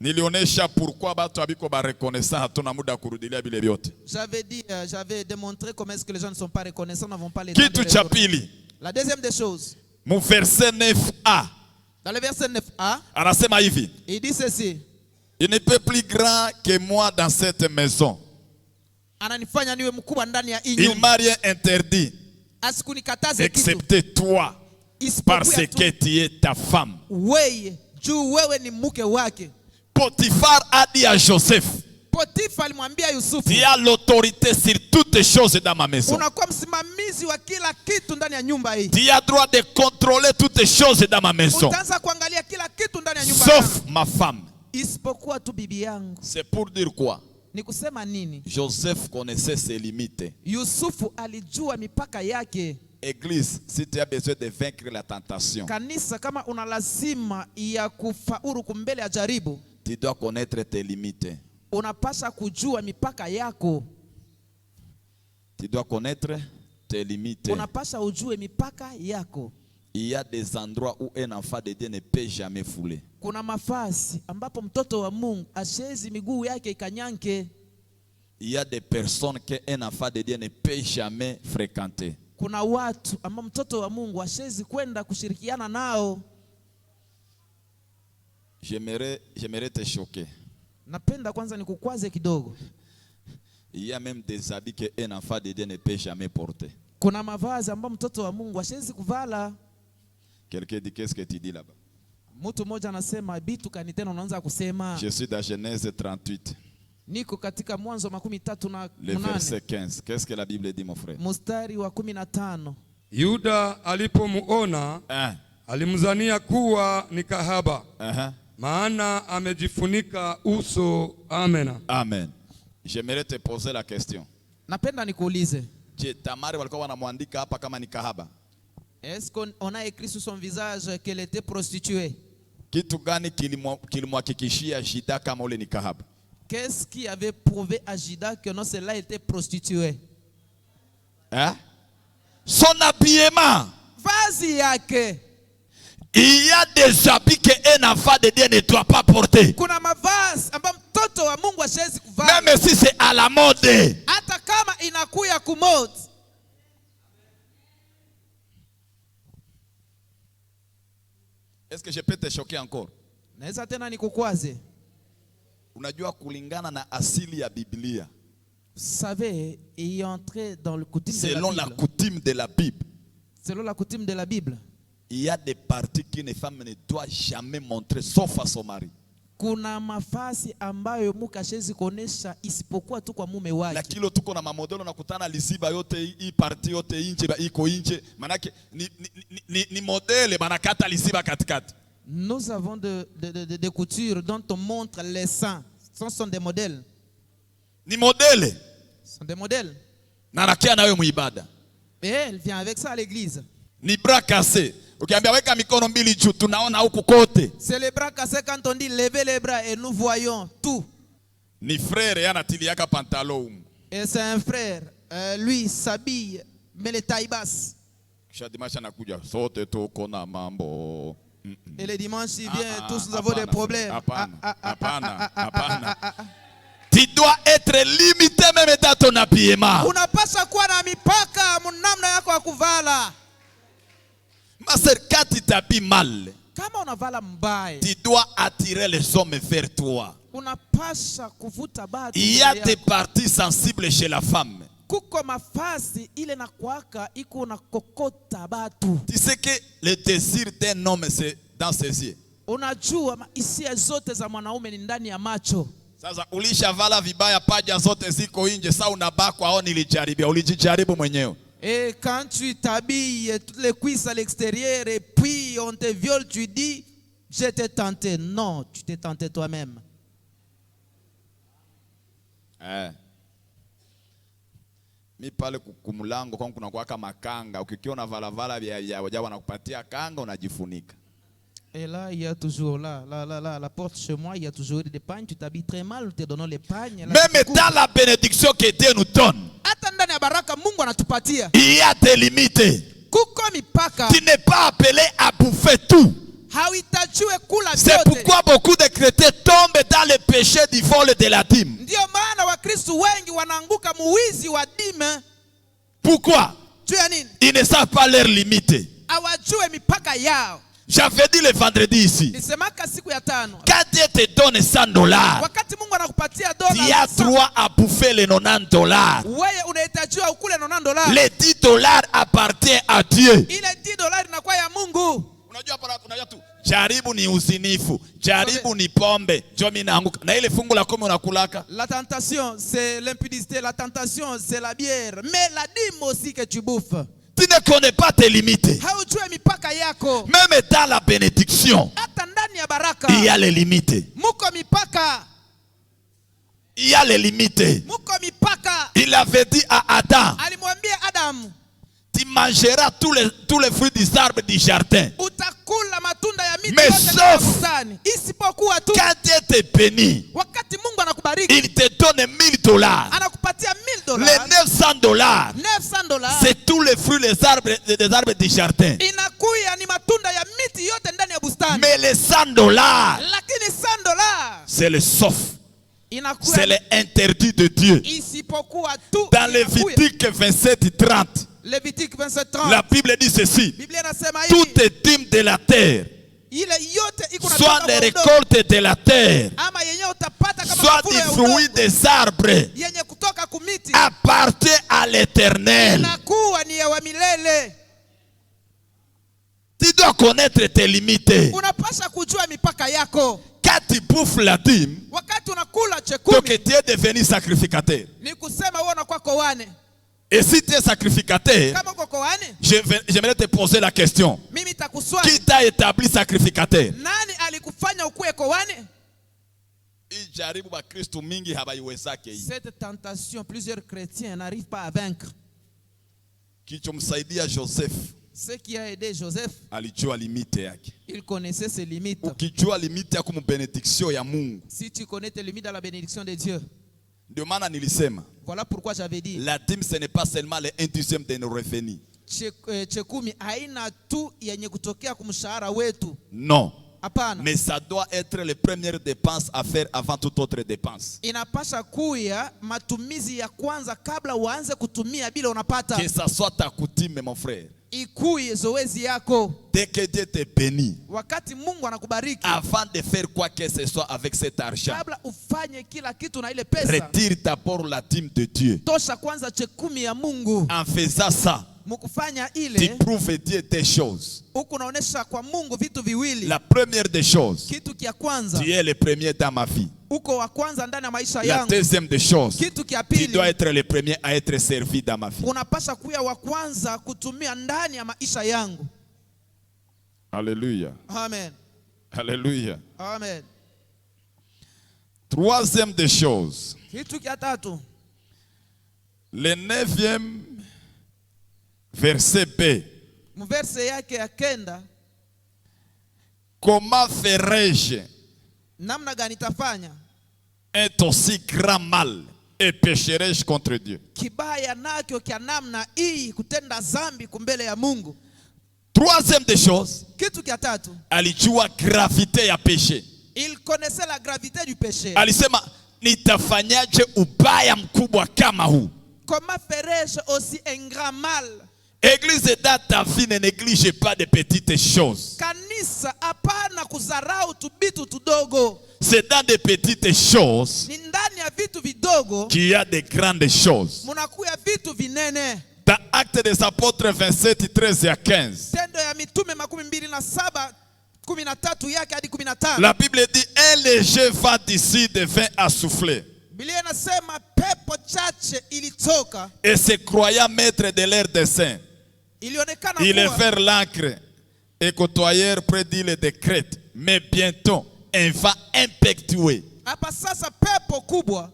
[SPEAKER 1] Nilionesha pourquoi batu abiko ba reconnaissant hatuna muda kurudilia bile vyote.
[SPEAKER 2] J'avais démontré comment est-ce que les gens ne sont pas reconnaissants, n'avons pas les temps.
[SPEAKER 1] Kitu cha pili.
[SPEAKER 2] La deuxième des choses.
[SPEAKER 1] Mu verset 9a.
[SPEAKER 2] Dans le verset 9a,
[SPEAKER 1] Anasema hivi.
[SPEAKER 2] il dit ceci.
[SPEAKER 1] Il n'est pas plus grand que moi dans cette maison.
[SPEAKER 2] Ananifanya niwe mkubwa ndani ya hii
[SPEAKER 1] Il
[SPEAKER 2] nyumba.
[SPEAKER 1] m'a rien interdit.
[SPEAKER 2] Asikunikataze kitu.
[SPEAKER 1] Excepté toi. Parce
[SPEAKER 2] Isipokuwa
[SPEAKER 1] que
[SPEAKER 2] tu
[SPEAKER 1] tu es ta femme.
[SPEAKER 2] wewe, juu wewe ni mke wake.
[SPEAKER 1] Potiphar a dit à Joseph.
[SPEAKER 2] Potifa alimwambia Yusufu,
[SPEAKER 1] Tu as l'autorité sur toutes les choses dans ma maison.
[SPEAKER 2] unakuwa msimamizi wa kila kitu ndani ya nyumba hii.
[SPEAKER 1] Tu as droit de contrôler toutes les choses dans ma maison.
[SPEAKER 2] Utaanza kuangalia kila kitu ndani ya nyumba
[SPEAKER 1] Sauf
[SPEAKER 2] yangu.
[SPEAKER 1] ma femme.
[SPEAKER 2] Isipokuwa tu bibi yangu.
[SPEAKER 1] C'est pour dire quoi?
[SPEAKER 2] Ni kusema nini?
[SPEAKER 1] Joseph connaissait ses limites.
[SPEAKER 2] Yusufu alijua mipaka yake.
[SPEAKER 1] Église, si tu as besoin de vaincre la tentation,
[SPEAKER 2] Kanisa, kama una lazima ya kufaulu kumbele ya jaribu,
[SPEAKER 1] tu dois connaître tes limites.
[SPEAKER 2] unapasha kujua mipaka yako.
[SPEAKER 1] Tu dois connaître tes limites.
[SPEAKER 2] Unapasha ujue mipaka yako.
[SPEAKER 1] Il y a des endroits où un enfant de Dieu ne peut jamais fouler.
[SPEAKER 2] Kuna mafasi ambapo mtoto wa Mungu ashezi miguu yake ikanyanke.
[SPEAKER 1] Il y a des personnes qu'un enfant de Dieu ne peut jamais fréquenter.
[SPEAKER 2] Kuna watu ambao mtoto wa Mungu ashezi kwenda kushirikiana nao.
[SPEAKER 1] J'aimerais te choquer.
[SPEAKER 2] Napenda kwanza nikukwaze kidogo.
[SPEAKER 1] Il y a même des habits qu'un enfant de Dieu ne peut jamais porter.
[SPEAKER 2] Kuna mavazi ambao mtoto wa Mungu ashezi kuvala.
[SPEAKER 1] Quelqu'un dit qu'est-ce que tu dis là-bas?
[SPEAKER 2] Mtu mmoja anasema bitu kani tena unaanza kusema.
[SPEAKER 1] Je suis dans Genèse 38.
[SPEAKER 2] Niko katika Mwanzo 13
[SPEAKER 1] Le verset 15. Qu'est-ce que la Bible dit, mon frère?
[SPEAKER 2] Mstari wa 15.
[SPEAKER 3] Yuda alipomuona alimzania kuwa ni kahaba. Maana amejifunika uso. Amena.
[SPEAKER 1] Amen. J'aimerais te poser la question.
[SPEAKER 2] Napenda nikuulize.
[SPEAKER 1] Je, Tamari walikuwa wanamwandika hapa kama ni kahaba?
[SPEAKER 2] Est-ce qu'on a écrit sur son visage qu'elle était prostituée?
[SPEAKER 1] Kitu gani kilimhakikishia Juda kama ule ni kahaba?
[SPEAKER 2] Qu'est-ce qui avait prouvé à Juda que non, celle-là était prostituée?
[SPEAKER 1] Hein? Son habillement.
[SPEAKER 2] Vazi yake.
[SPEAKER 1] Il y a des habits qu'un enfant de Dieu ne doit pas porter.
[SPEAKER 2] Kuna mavazi ambayo mtoto wa Mungu hashezi kuvaa.
[SPEAKER 1] Même si c'est à la mode.
[SPEAKER 2] Hata kama inakuya kumode.
[SPEAKER 1] Est-ce que je peux te choquer encore?
[SPEAKER 2] Naweza tena nikukwaze.
[SPEAKER 1] Unajua kulingana na asili ya Biblia.
[SPEAKER 2] Vous savez, il est entré dans le coutume de la Bible.
[SPEAKER 1] Selon la coutume de la Bible.
[SPEAKER 2] Selon la coutume de la Bible.
[SPEAKER 1] Il y a des parties qu'une femme ne doit jamais montrer sauf à son mari.
[SPEAKER 2] Kuna mafasi ambayo muka hashezi kuonesha isipokuwa tu kwa mume wake.
[SPEAKER 1] Na kilo tuko na mamodelo na kutana liziba yote hii parti yote inje iko inje manake ni modele banakata liziba katikati.
[SPEAKER 2] Nous avons des coutures dont on montre les seins. Ce sont des modèles.
[SPEAKER 1] Ni modele.
[SPEAKER 2] Ce sont des modèles.
[SPEAKER 1] Na nakia nawe muibada.
[SPEAKER 2] Et elle vient avec ça à l'église.
[SPEAKER 1] Ni bras cassés. Ukiambia weka mikono mbili juu tunaona huku kote.
[SPEAKER 2] C'est les bras cassés quand on dit levez les bras et nous voyons tout.
[SPEAKER 1] Ni frère yanatiliaka pantalon.
[SPEAKER 2] Et c'est un frère, lui s'habille mais les tailles basses.
[SPEAKER 1] Kisha dimanche anakuja sote tuko na mambo.
[SPEAKER 2] Et le dimanche il vient tous nous avons des problèmes.
[SPEAKER 1] Tu dois être limité même dans ton habillement.
[SPEAKER 2] Unapaswa kuwa na mipaka namna yako ya kuvala.
[SPEAKER 1] Master, quand tu t'habilles mal,
[SPEAKER 2] Kama unavala mbaya,
[SPEAKER 1] tu dois attirer les hommes vers toi.
[SPEAKER 2] unapaswa kuvuta batu.
[SPEAKER 1] Il y a des parties sensibles chez la femme.
[SPEAKER 2] Kuko mafasi ile na kwaka iko na kokota batu.
[SPEAKER 1] Tu sais que le désir d'un homme c'est dans ses yeux.
[SPEAKER 2] Unajua hisia zote za mwanaume ni ndani ya macho.
[SPEAKER 1] Sasa ulishavala vibaya paja zote ziko nje, sasa unabakwa au nilijaribia, ulijijaribu mwenyewe.
[SPEAKER 2] Et quand tu t'habilles toutes les cuisses à l'extérieur et puis on te viole, tu dis je t'ai tenté. Non, tu t'es tenté toi-même.
[SPEAKER 1] Mi pale kumulango kwa kuna kuwaka makanga, ukikiona valavala vya wajabu wanakupatia kanga unajifunika.
[SPEAKER 2] Et là, il y a toujours la porte chez moi, il y a toujours des pagnes. Tu t'habilles très mal, nous te donnons les pagnes.
[SPEAKER 1] Même dans la bénédiction que Dieu nous donne, il y a des limites. Tu n'es pas appelé à bouffer tout. C'est pourquoi beaucoup de chrétiens tombent dans le péché du vol de la dîme. Pourquoi? Ils ne savent pas leurs limites. J'avais dit le vendredi ici, quand Dieu te donne $100, tu as droit à bouffer les $90. Les $10 appartiennent à Dieu. Jaribu ni uzinifu, jaribu ni pombe, jomi naanguka. Na ile fungu la 10 unakulaka.
[SPEAKER 2] La tentation, c'est l'impudicité. La tentation, c'est la bière. Mais la dîme aussi que tu bouffes.
[SPEAKER 1] Tu ne connais pas tes limites. Même dans la bénédiction, il y a les limites. Il y a les limites. Il avait dit à Adam, tu mangeras tous les fruits des arbres du jardin. Mais sauf quand Dieu te bénit, il te donne $1000. Les $900, c'est tous les fruits des arbres du jardin. Mais les $100, c'est le sauf. C'est l'interdit de Dieu. Dans Lévitique 27:30, la Bible dit ceci: toutes les dîmes de la terre, soit des récoltes de la terre, soit des fruits des arbres, appartient à l'Éternel. Tu dois connaître tes limites. Quand tu bouffes la dîme, donc tu es devenu sacrificateur. Et si tu es sacrificateur, j'aimerais te poser la question: qui t'a établi sacrificateur?
[SPEAKER 2] Cette tentation, plusieurs chrétiens n'arrivent pas à vaincre. Ce qui a aidé Joseph, il connaissait ses limites. Si tu connais tes limites dans la bénédiction de Dieu, voilà pourquoi j'avais dit,
[SPEAKER 1] la dîme, ce n'est pas seulement le 1/10 de nos revenus. Non. Mais ça doit être les premières dépenses à faire avant toute autre dépense. Que ça soit ta coutume, mon frère. Dès que Dieu te bénit, avant de faire quoi que ce soit avec cet argent, retire d'abord la dîme de Dieu. En faisant ça, tu prouves Dieu des choses. La première des choses, tu es le premier dans ma vie. La deuxième des choses, tu dois être le premier à être servi dans ma vie. Alléluia.
[SPEAKER 2] Amen.
[SPEAKER 1] Alléluia.
[SPEAKER 2] Amen.
[SPEAKER 1] Troisième des choses, le 9e verset B. Comment ferai-je un aussi grand mal et pécherai-je contre Dieu? Troisième des choses, alijua gravité ya péché.
[SPEAKER 2] Il connaissait la gravité du péché.
[SPEAKER 1] Alisema, nitafanyaje ubaya mkubwa kama huu?
[SPEAKER 2] Comment ferais-je aussi un grand mal?
[SPEAKER 1] Église, dans ta vie, ne néglige pas de petites choses.
[SPEAKER 2] Kanisa hapana kuzarau tubitu tudogo.
[SPEAKER 1] C'est dans des petites choses qu'il y a de grandes choses.
[SPEAKER 2] Munakuya vitu vinene.
[SPEAKER 1] Dans Actes des Apôtres 27, 13 à 15. La Bible dit, un léger vent d'ici de vin à souffler. Et se croyant maître de leur dessein, ils levèrent l'ancre et côtoyèrent près d'île de Crète. Mais bientôt, un vent impétueux.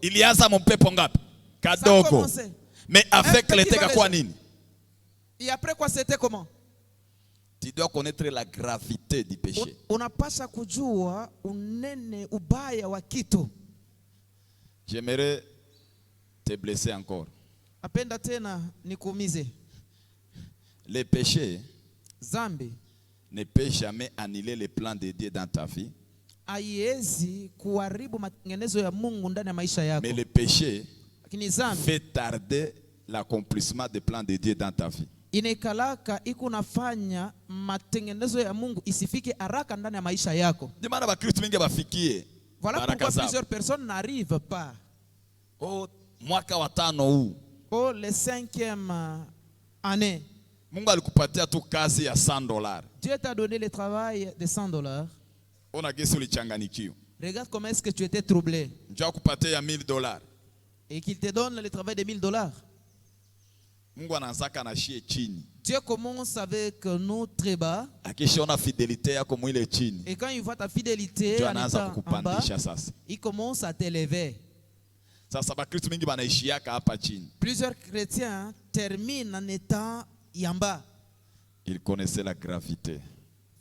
[SPEAKER 1] Ilianza mon pepo ngapi? Kadogo. Mais avec l'été quoi nini?
[SPEAKER 2] Et après quoi c'était comment?
[SPEAKER 1] Tu dois connaître la gravité du péché.
[SPEAKER 2] Unapasha kujua unene ubaya wa kitu.
[SPEAKER 1] J'aimerais te blesser encore.
[SPEAKER 2] Apenda tena nikuumize.
[SPEAKER 1] Les péchés
[SPEAKER 2] Zambi
[SPEAKER 1] ne peut jamais annuler les plans de Dieu dans ta vie.
[SPEAKER 2] haiwezi kuharibu matengenezo ya Mungu ndani ya maisha yako.
[SPEAKER 1] Mais le péché
[SPEAKER 2] Lakini zambi
[SPEAKER 1] fait tarder l'accomplissement des plans de Dieu dans ta vie.
[SPEAKER 2] inaikalaka iko nafanya matengenezo ya Mungu isifike haraka ndani ya maisha yako.
[SPEAKER 1] Demanda ba Kristo mingi bafikie.
[SPEAKER 2] Voilà pourquoi plusieurs personnes n'arrivent pas.
[SPEAKER 1] Oh, mwaka wa 5 huu.
[SPEAKER 2] Oh, le 5e année.
[SPEAKER 1] Mungu alikupatia tu kazi ya $100.
[SPEAKER 2] Dieu t'a donné le travail de $100.
[SPEAKER 1] Ona gesi ulichanganikiwa.
[SPEAKER 2] Regarde comment est-ce que tu étais troublé.
[SPEAKER 1] Njoo akupatia ya $1000.
[SPEAKER 2] Et qu'il te donne le travail de $1000.
[SPEAKER 1] Mungu anaanzaka na shie chini.
[SPEAKER 2] Dieu commence avec nous très bas.
[SPEAKER 1] Akishaona fidelite yako mwile chini.
[SPEAKER 2] Et quand il voit ta fidélité en étant en bas, il commence à t'élever.
[SPEAKER 1] Sasa bakristo mingi banaishiaka hapa chini.
[SPEAKER 2] Plusieurs chrétiens terminent en étant en bas.
[SPEAKER 1] Ils connaissaient la gravité.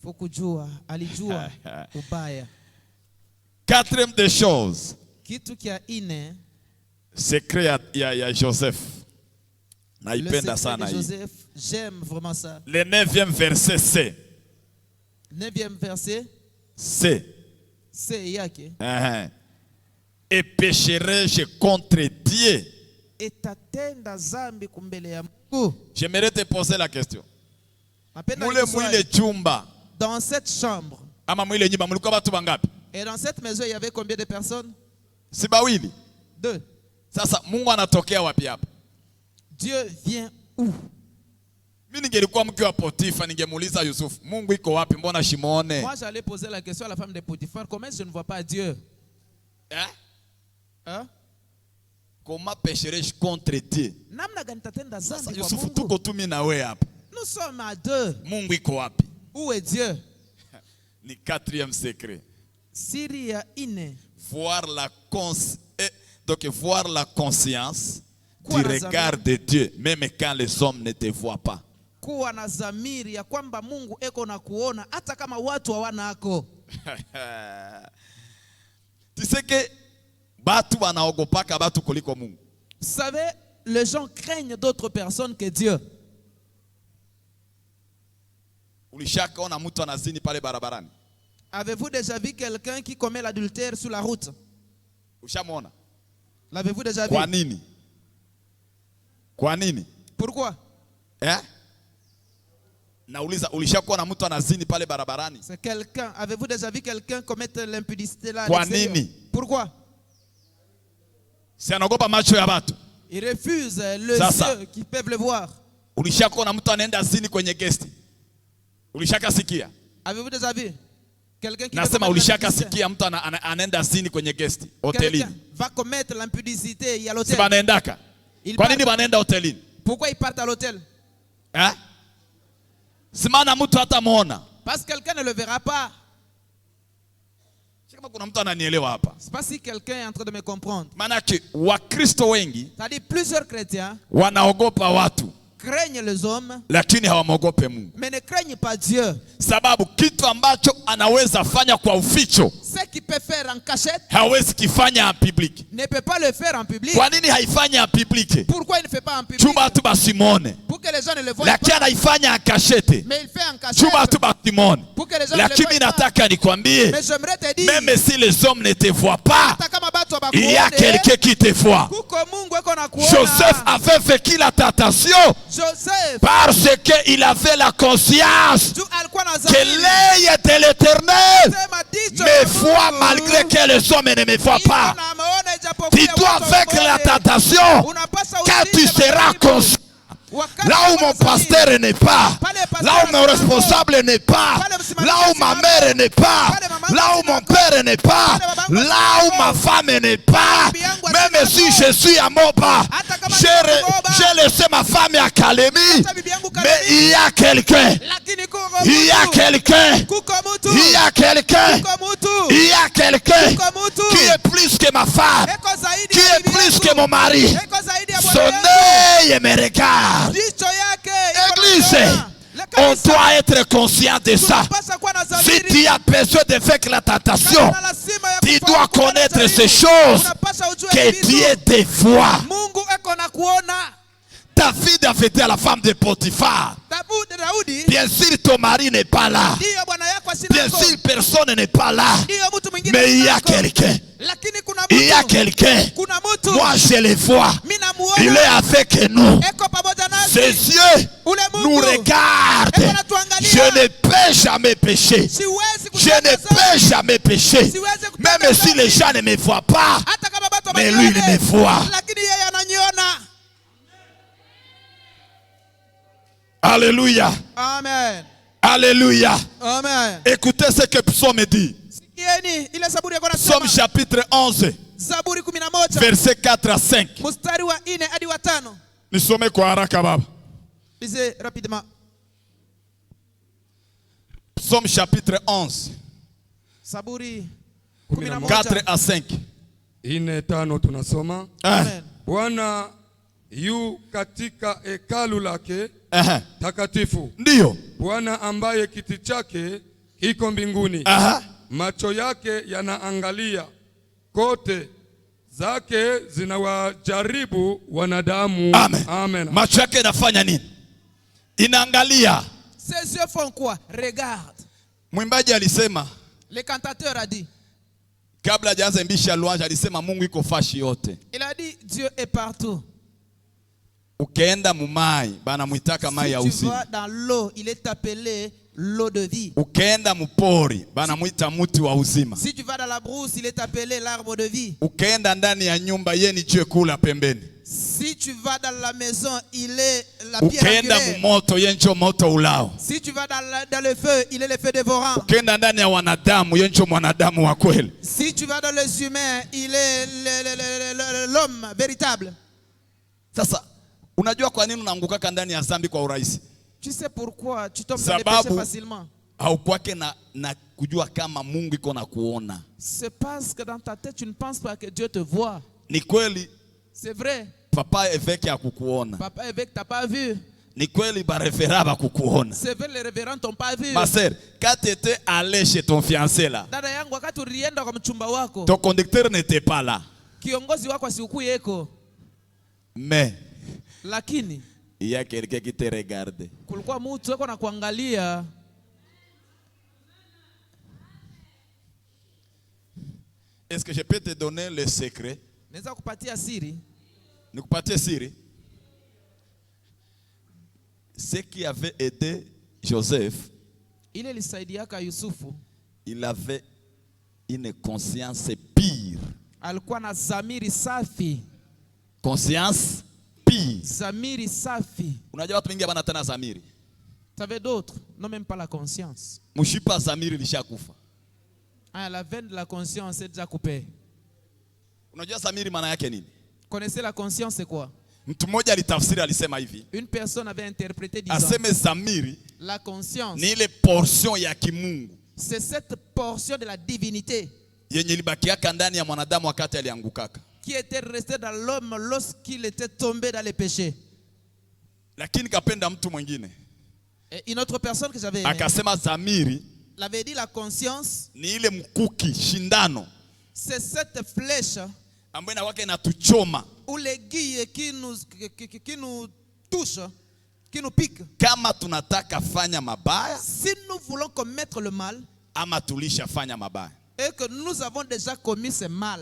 [SPEAKER 2] Faut kujua, alijua ubaya.
[SPEAKER 1] Quatrième des choses.
[SPEAKER 2] Kitu kia ine.
[SPEAKER 1] Secret ya Joseph. Naipenda sana hii.
[SPEAKER 2] Joseph, j'aime vraiment ça.
[SPEAKER 1] Le 9e verset C.
[SPEAKER 2] 9e verset
[SPEAKER 1] C.
[SPEAKER 2] C yake.
[SPEAKER 1] Et pécherai-je contre Dieu?
[SPEAKER 2] Etatenda zambi kumbele ya Mungu.
[SPEAKER 1] J'aimerais te poser la question. Mwile chumba.
[SPEAKER 2] Dans cette chambre.
[SPEAKER 1] Ama mwile nyumba mulikuwa watu bangapi?
[SPEAKER 2] Et dans cette maison il y avait combien de personnes?
[SPEAKER 1] Si bawili.
[SPEAKER 2] 2.
[SPEAKER 1] Sasa Mungu anatokea wapi hapa?
[SPEAKER 2] Dieu vient où?
[SPEAKER 1] Mimi ningelikuwa mke wa Potifa ningemuuliza Yusufu, Mungu iko wapi? Mbona shimuone?
[SPEAKER 2] Moi j'allais poser la question à la femme de Potiphar, comment je ne vois pas Dieu? Hein?
[SPEAKER 1] Comment pécherai-je contre Dieu?
[SPEAKER 2] Namna gani tatenda zambi kwa
[SPEAKER 1] Yusufu
[SPEAKER 2] Mungu?
[SPEAKER 1] tuko tu mimi na wewe hapa.
[SPEAKER 2] Nous sommes à 2.
[SPEAKER 1] Mungu iko wapi?
[SPEAKER 2] Où est Dieu?
[SPEAKER 1] Ni 4e secret.
[SPEAKER 2] Siri ya ine.
[SPEAKER 1] Voir la conscience du regard de Dieu, même quand les hommes ne te voient pas.
[SPEAKER 2] Kuwa na zamiri ya kwamba Mungu eko na kuona hata kama watu hawana ako.
[SPEAKER 1] Tu sais que batu wanaogopaka batu kuliko Mungu.
[SPEAKER 2] Vous savez, les gens craignent d'autres personnes que Dieu.
[SPEAKER 1] Ulishakaona mtu anazini pale barabarani?
[SPEAKER 2] Avez-vous déjà vu quelqu'un qui commet l'adultère sur la route?
[SPEAKER 1] Ushamuona?
[SPEAKER 2] L'avez-vous déjà vu?
[SPEAKER 1] Kwa nini? Kwa nini?
[SPEAKER 2] Pourquoi?
[SPEAKER 1] Nauliza, ulishakuona mtu anazini pale barabarani?
[SPEAKER 2] C'est quelqu'un. Avez-vous déjà vu quelqu'un commettre l'impudicité là?
[SPEAKER 1] Kwa nini?
[SPEAKER 2] Pourquoi?
[SPEAKER 1] Si anaogopa macho ya watu.
[SPEAKER 2] Il refuse les yeux qui peuvent le voir.
[SPEAKER 1] Ulishakuona mtu anaenda zini kwenye guest? Ulishakasikia?
[SPEAKER 2] Avez-vous déjà vu quelqu'un qui
[SPEAKER 1] nasema ulishakasikia mtu anaenda zini kwenye guest hotelini?
[SPEAKER 2] Va commettre l'impudicité à l'hôtel.
[SPEAKER 1] Si banaendaka. Kwa nini banaenda hotelini?
[SPEAKER 2] Pourquoi ils partent à l'hôtel?
[SPEAKER 1] Simana mtu hata muona.
[SPEAKER 2] Parce que quelqu'un ne le verra pas.
[SPEAKER 1] Kama kuna mtu ananielewa hapa.
[SPEAKER 2] C'est pas si quelqu'un est en train de me comprendre.
[SPEAKER 1] Manake Wakristo wengi,
[SPEAKER 2] c'est-à-dire plusieurs chrétiens,
[SPEAKER 1] wanaogopa watu,
[SPEAKER 2] craignent les hommes,
[SPEAKER 1] lakini hawamogope Mungu.
[SPEAKER 2] mais ne craignent pas Dieu.
[SPEAKER 1] Sababu kitu ambacho anaweza fanya kwa uficho,
[SPEAKER 2] ce qu'il peut faire en cachette,
[SPEAKER 1] hawezi kifanya en public.
[SPEAKER 2] Ne peut pas le faire en public.
[SPEAKER 1] Kwa nini haifanya en public?
[SPEAKER 2] Pourquoi il ne fait pas en public?
[SPEAKER 1] Chumba tu basimone.
[SPEAKER 2] Pour que les gens ne le voient
[SPEAKER 1] lakini
[SPEAKER 2] pas.
[SPEAKER 1] anaifanya en cachette.
[SPEAKER 2] Mais il fait en cachette.
[SPEAKER 1] Chumba tu basimone.
[SPEAKER 2] Pour que les gens ne le voient
[SPEAKER 1] Lakini nataka nikwambie,
[SPEAKER 2] mais j'aimerais te dire,
[SPEAKER 1] même si les hommes ne te voient pas, il y a quelqu'un qui te voit. Joseph avait vécu la tentation parce qu'il avait la conscience que l'œil de l'Éternel me voit malgré que les hommes ne me voient pas. Tu dois vaincre la tentation quand tu seras conscient. Là où mon pasteur n'est pas, là où mon responsable n'est pas, là où ma mère n'est pas, là où mon père n'est pas, là où ma femme n'est pas, même si je suis à Moba, j'ai laissé ma femme à Kalemi, mais il y a quelqu'un Il y a quelqu'un. Il y a quelqu'un. Il y a quelqu'un qui est plus que ma femme, qui est plus que mon mari. Son œil me regarde. Église, on doit être conscient de ça. Si tu as besoin de vaincre la tentation, tu dois connaître ces choses que Dieu te voit. David avait dit à la femme de Potiphar, bien sûr ton mari n'est pas là, bien sûr personne n'est pas là, mais il y a quelqu'un. Il y a quelqu'un. Moi je le vois. Il est avec nous. Ses yeux nous regardent. Je ne peux jamais pécher. Je ne peux jamais pécher. Même si les gens ne me voient pas, mais lui il me voit. Alléluia.
[SPEAKER 2] Amen.
[SPEAKER 1] Alléluia.
[SPEAKER 2] Amen.
[SPEAKER 1] Écoutez ce que Psaume dit. Psaume chapitre 11. Verset 4 à 5. Nous sommes quoi haraka baba?
[SPEAKER 2] Lisez rapidement.
[SPEAKER 1] Psaume chapitre 11. 4 à 5.
[SPEAKER 3] Ine tano tunasoma.
[SPEAKER 2] Amen.
[SPEAKER 3] Bwana yu katika hekalu lake takatifu.
[SPEAKER 1] Ndio.
[SPEAKER 3] Bwana ambaye kiti chake kiko mbinguni. Macho yake yanaangalia kote, zake zinawajaribu wanadamu.
[SPEAKER 1] Amen.
[SPEAKER 3] Amen.
[SPEAKER 1] Macho yake inafanya nini? Inaangalia.
[SPEAKER 2] Ses yeux font quoi? Regarde.
[SPEAKER 1] Mwimbaji alisema,
[SPEAKER 2] Le cantateur a dit,
[SPEAKER 1] kabla hajaanza imbisha louange alisema Mungu iko fashi yote.
[SPEAKER 2] il a dit Dieu est partout.
[SPEAKER 1] Ukienda mumai bana muitaka mai ya
[SPEAKER 2] Si tu
[SPEAKER 1] uzima.
[SPEAKER 2] vas dans l'eau, il est appelé l'eau de vie.
[SPEAKER 1] Ukienda mupori bana muita muti wa uzima.
[SPEAKER 2] Si tu vas dans la brousse, il est appelé l'arbre de vie.
[SPEAKER 1] Ukienda ndani ya nyumba yeni jiwe kula pembeni.
[SPEAKER 2] Si tu vas dans la maison, il est la pierre
[SPEAKER 1] Ukienda
[SPEAKER 2] angulaire.
[SPEAKER 1] mumoto yenjo moto ulao.
[SPEAKER 2] Si tu vas dans le feu, il est le feu dévorant.
[SPEAKER 1] Ukienda ndani ya wanadamu yenjo mwanadamu wa kweli.
[SPEAKER 2] Si tu vas dans les humains, il est l'homme véritable.
[SPEAKER 1] Sasa unajua kwa nini unaanguka ndani ya dhambi kwa urahisi?
[SPEAKER 2] Tu sais pourquoi tu tombes dans les péchés facilement?
[SPEAKER 1] Haukwake na kujua kama Mungu iko na kuona.
[SPEAKER 2] C'est parce que dans ta tête, tu ne penses pas que Dieu te voit.
[SPEAKER 1] Ni kweli.
[SPEAKER 2] C'est vrai.
[SPEAKER 1] Papa évêque hakukuona.
[SPEAKER 2] Papa évêque t'a pas vu.
[SPEAKER 1] Ni kweli ba révérend hakukuona.
[SPEAKER 2] C'est vrai, les révérends t'ont pas vu.
[SPEAKER 1] Ma sœur, quand tu étais allé chez ton fiancé là,
[SPEAKER 2] Dada yangu wakati ulienda kwa mchumba wako,
[SPEAKER 1] ton conducteur n'était pas là.
[SPEAKER 2] kiongozi wako asikuyeko.
[SPEAKER 1] Mais
[SPEAKER 2] Lakini
[SPEAKER 1] il y a quelqu'un qui te regarde.
[SPEAKER 2] kulikuwa mtu wako na kuangalia.
[SPEAKER 1] Est-ce que je peux te donner le secret?
[SPEAKER 2] Naweza kupatia siri.
[SPEAKER 1] Nikupatie siri. Ce qui avait aidé Joseph,
[SPEAKER 2] Ile lisaidiaka Yusufu,
[SPEAKER 1] il avait une conscience pire.
[SPEAKER 2] alikuwa na zamiri safi.
[SPEAKER 1] Conscience pire.
[SPEAKER 2] Zamiri safi.
[SPEAKER 1] Unajua watu wengi hapana tena zamiri.
[SPEAKER 2] T'avais d'autres, non même pas la conscience.
[SPEAKER 1] Mshipa zamiri lishakufa.
[SPEAKER 2] Ah, la veine de la conscience est déjà coupée.
[SPEAKER 1] Unajua zamiri maana yake nini?
[SPEAKER 2] Connaissez la conscience, c'est quoi?
[SPEAKER 1] Mtu mmoja alitafsiri alisema hivi.
[SPEAKER 2] Une personne avait interprété disant,
[SPEAKER 1] Aseme zamiri
[SPEAKER 2] la conscience,
[SPEAKER 1] ni ile portion ya kimungu
[SPEAKER 2] c'est cette portion de la divinité
[SPEAKER 1] yenye ilibakiaka ndani ya mwanadamu wakati aliangukaka.
[SPEAKER 2] qui était restée dans l'homme lorsqu'il était tombé dans les péchés.
[SPEAKER 1] Lakini kapenda mtu mwingine.
[SPEAKER 2] Et une autre personne que j'avais aimée,
[SPEAKER 1] Akasema zamiri
[SPEAKER 2] l'avait dit la conscience,
[SPEAKER 1] ni ile mkuki shindano
[SPEAKER 2] c'est cette flèche
[SPEAKER 1] ambayo inawaka inatuchoma
[SPEAKER 2] ou l'aiguille qui nous touche, qui nous pique.
[SPEAKER 1] kama tunataka fanya mabaya
[SPEAKER 2] Si nous voulons commettre le mal
[SPEAKER 1] ama tulisha fanya mabaya.
[SPEAKER 2] et que nous avons déjà commis ce mal,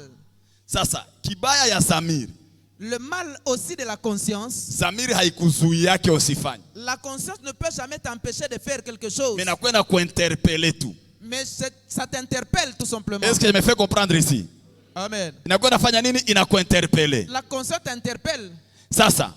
[SPEAKER 1] Sasa kibaya ya zamiri,
[SPEAKER 2] le mal aussi de la conscience,
[SPEAKER 1] zamiri haikuzuia yake usifanye.
[SPEAKER 2] la conscience ne peut jamais t'empêcher de faire quelque chose.
[SPEAKER 1] Mais nakwenda kuinterpeller tu.
[SPEAKER 2] Mais ça t'interpelle tout simplement.
[SPEAKER 1] Est-ce que je me fais comprendre ici?
[SPEAKER 2] Amen.
[SPEAKER 1] Inakwenda fanya nini? Inakuinterpeller.
[SPEAKER 2] La conscience t'interpelle.
[SPEAKER 1] Sasa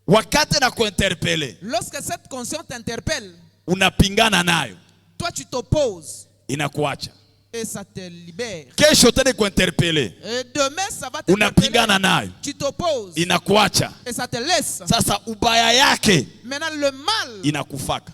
[SPEAKER 1] wakati na kuinterpeller,
[SPEAKER 2] Lorsque cette conscience t'interpelle,
[SPEAKER 1] unapingana nayo,
[SPEAKER 2] toi tu t'opposes
[SPEAKER 1] inakuacha.
[SPEAKER 2] et ça te libère.
[SPEAKER 1] Kesho tena kuinterpeller,
[SPEAKER 2] Et demain ça va
[SPEAKER 1] unapingana
[SPEAKER 2] t'interpeller.
[SPEAKER 1] nayo,
[SPEAKER 2] Tu t'opposes
[SPEAKER 1] inakuacha.
[SPEAKER 2] et ça te laisse.
[SPEAKER 1] Sasa ubaya yake
[SPEAKER 2] Maintenant le mal
[SPEAKER 1] inakufaka.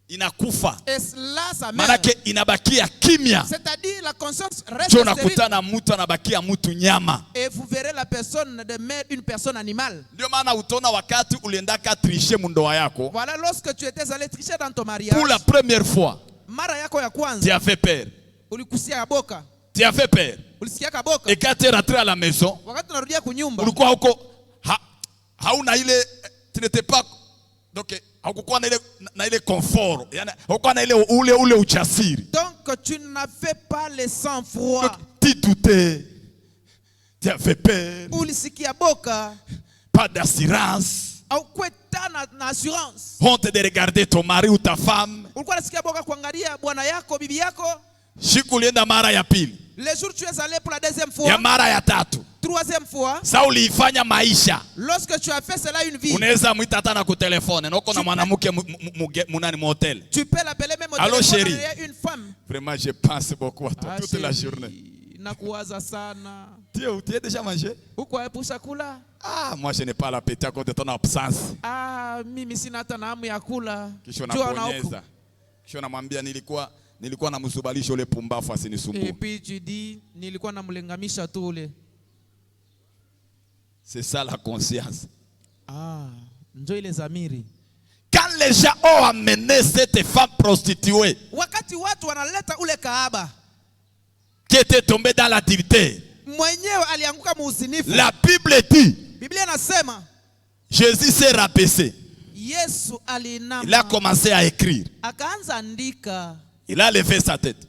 [SPEAKER 1] inakufa.
[SPEAKER 2] Et là, ça meurt.
[SPEAKER 1] Manake inabakia kimya.
[SPEAKER 2] C'est-à-dire la conscience reste
[SPEAKER 1] Jo
[SPEAKER 2] stérile.
[SPEAKER 1] nakutana mtu anabakia mtu nyama.
[SPEAKER 2] Et vous verrez la personne demeure une personne animale.
[SPEAKER 1] Ndio maana utaona wakati uliendaka triche mundoa yako.
[SPEAKER 2] Voilà, lorsque tu étais allé tricher dans ton mariage.
[SPEAKER 1] Pour la première fois.
[SPEAKER 2] Mara yako ya kwanza.
[SPEAKER 1] Tu avais peur.
[SPEAKER 2] Ulikusia boka.
[SPEAKER 1] Tu avais peur.
[SPEAKER 2] Ulisikia boka.
[SPEAKER 1] Et quand tu es rentré à la maison.
[SPEAKER 2] Wakati unarudia kunyumba.
[SPEAKER 1] Ulikuwa huko hauna ile, tu n'étais pas donc haukuwa na ile confort. Yani haukuwa na ile ule ujasiri.
[SPEAKER 2] Donc tu n'avais pas le sang-froid.
[SPEAKER 1] Tu doutais. Tu avais peur.
[SPEAKER 2] Ulisikia boka.
[SPEAKER 1] Pas d'assurance.
[SPEAKER 2] Haukuwa na assurance.
[SPEAKER 1] Honte de regarder ton mari ou ta femme.
[SPEAKER 2] Ulikuwa unasikia boka kuangalia bwana yako, bibi yako.
[SPEAKER 1] Siku ulienda mara ya pili.
[SPEAKER 2] Le jour tu es allé pour la deuxième fois.
[SPEAKER 1] Ya mara ya tatu.
[SPEAKER 2] Troisième fois.
[SPEAKER 1] Sa uliifanya maisha.
[SPEAKER 2] Lorsque tu as fait cela une vie.
[SPEAKER 1] Unaweza mwita hata na kutelefone. Noko na mwanamke munani motel.
[SPEAKER 2] Tu peux l'appeler même au
[SPEAKER 1] Allô,
[SPEAKER 2] téléphone.
[SPEAKER 1] chérie.
[SPEAKER 2] Il y a une femme.
[SPEAKER 1] Vraiment, je pense beaucoup à toi toute la journée.
[SPEAKER 2] Nakuwaza sana.
[SPEAKER 1] Tu es déjà mangé?
[SPEAKER 2] Uko hapo chakula?
[SPEAKER 1] Ah, moi je n'ai pas l'appétit à cause de ton absence.
[SPEAKER 2] Ah, mimi sina hata hamu ya kula.
[SPEAKER 1] Kisha unaponyeza. Kisha unamwambia nilikuwa namsubalisha ule pumbafu asinisumbue.
[SPEAKER 2] Et puis tu dis nilikuwa namlengamisha tu ule.
[SPEAKER 1] C'est ça la conscience.
[SPEAKER 2] Ah, ndio ile zamiri.
[SPEAKER 1] Quand les gens ont amené cette femme prostituée,
[SPEAKER 2] wakati watu wanaleta ule kahaba
[SPEAKER 1] qui était tombée dans l'adultère,
[SPEAKER 2] mwenyewe alianguka muuzinifu.
[SPEAKER 1] La Bible dit,
[SPEAKER 2] Biblia inasema
[SPEAKER 1] Jésus s'est rabaissé.
[SPEAKER 2] Yesu alinama.
[SPEAKER 1] Il a commencé à écrire.
[SPEAKER 2] Akaanza andika.
[SPEAKER 1] Il a levé sa tête.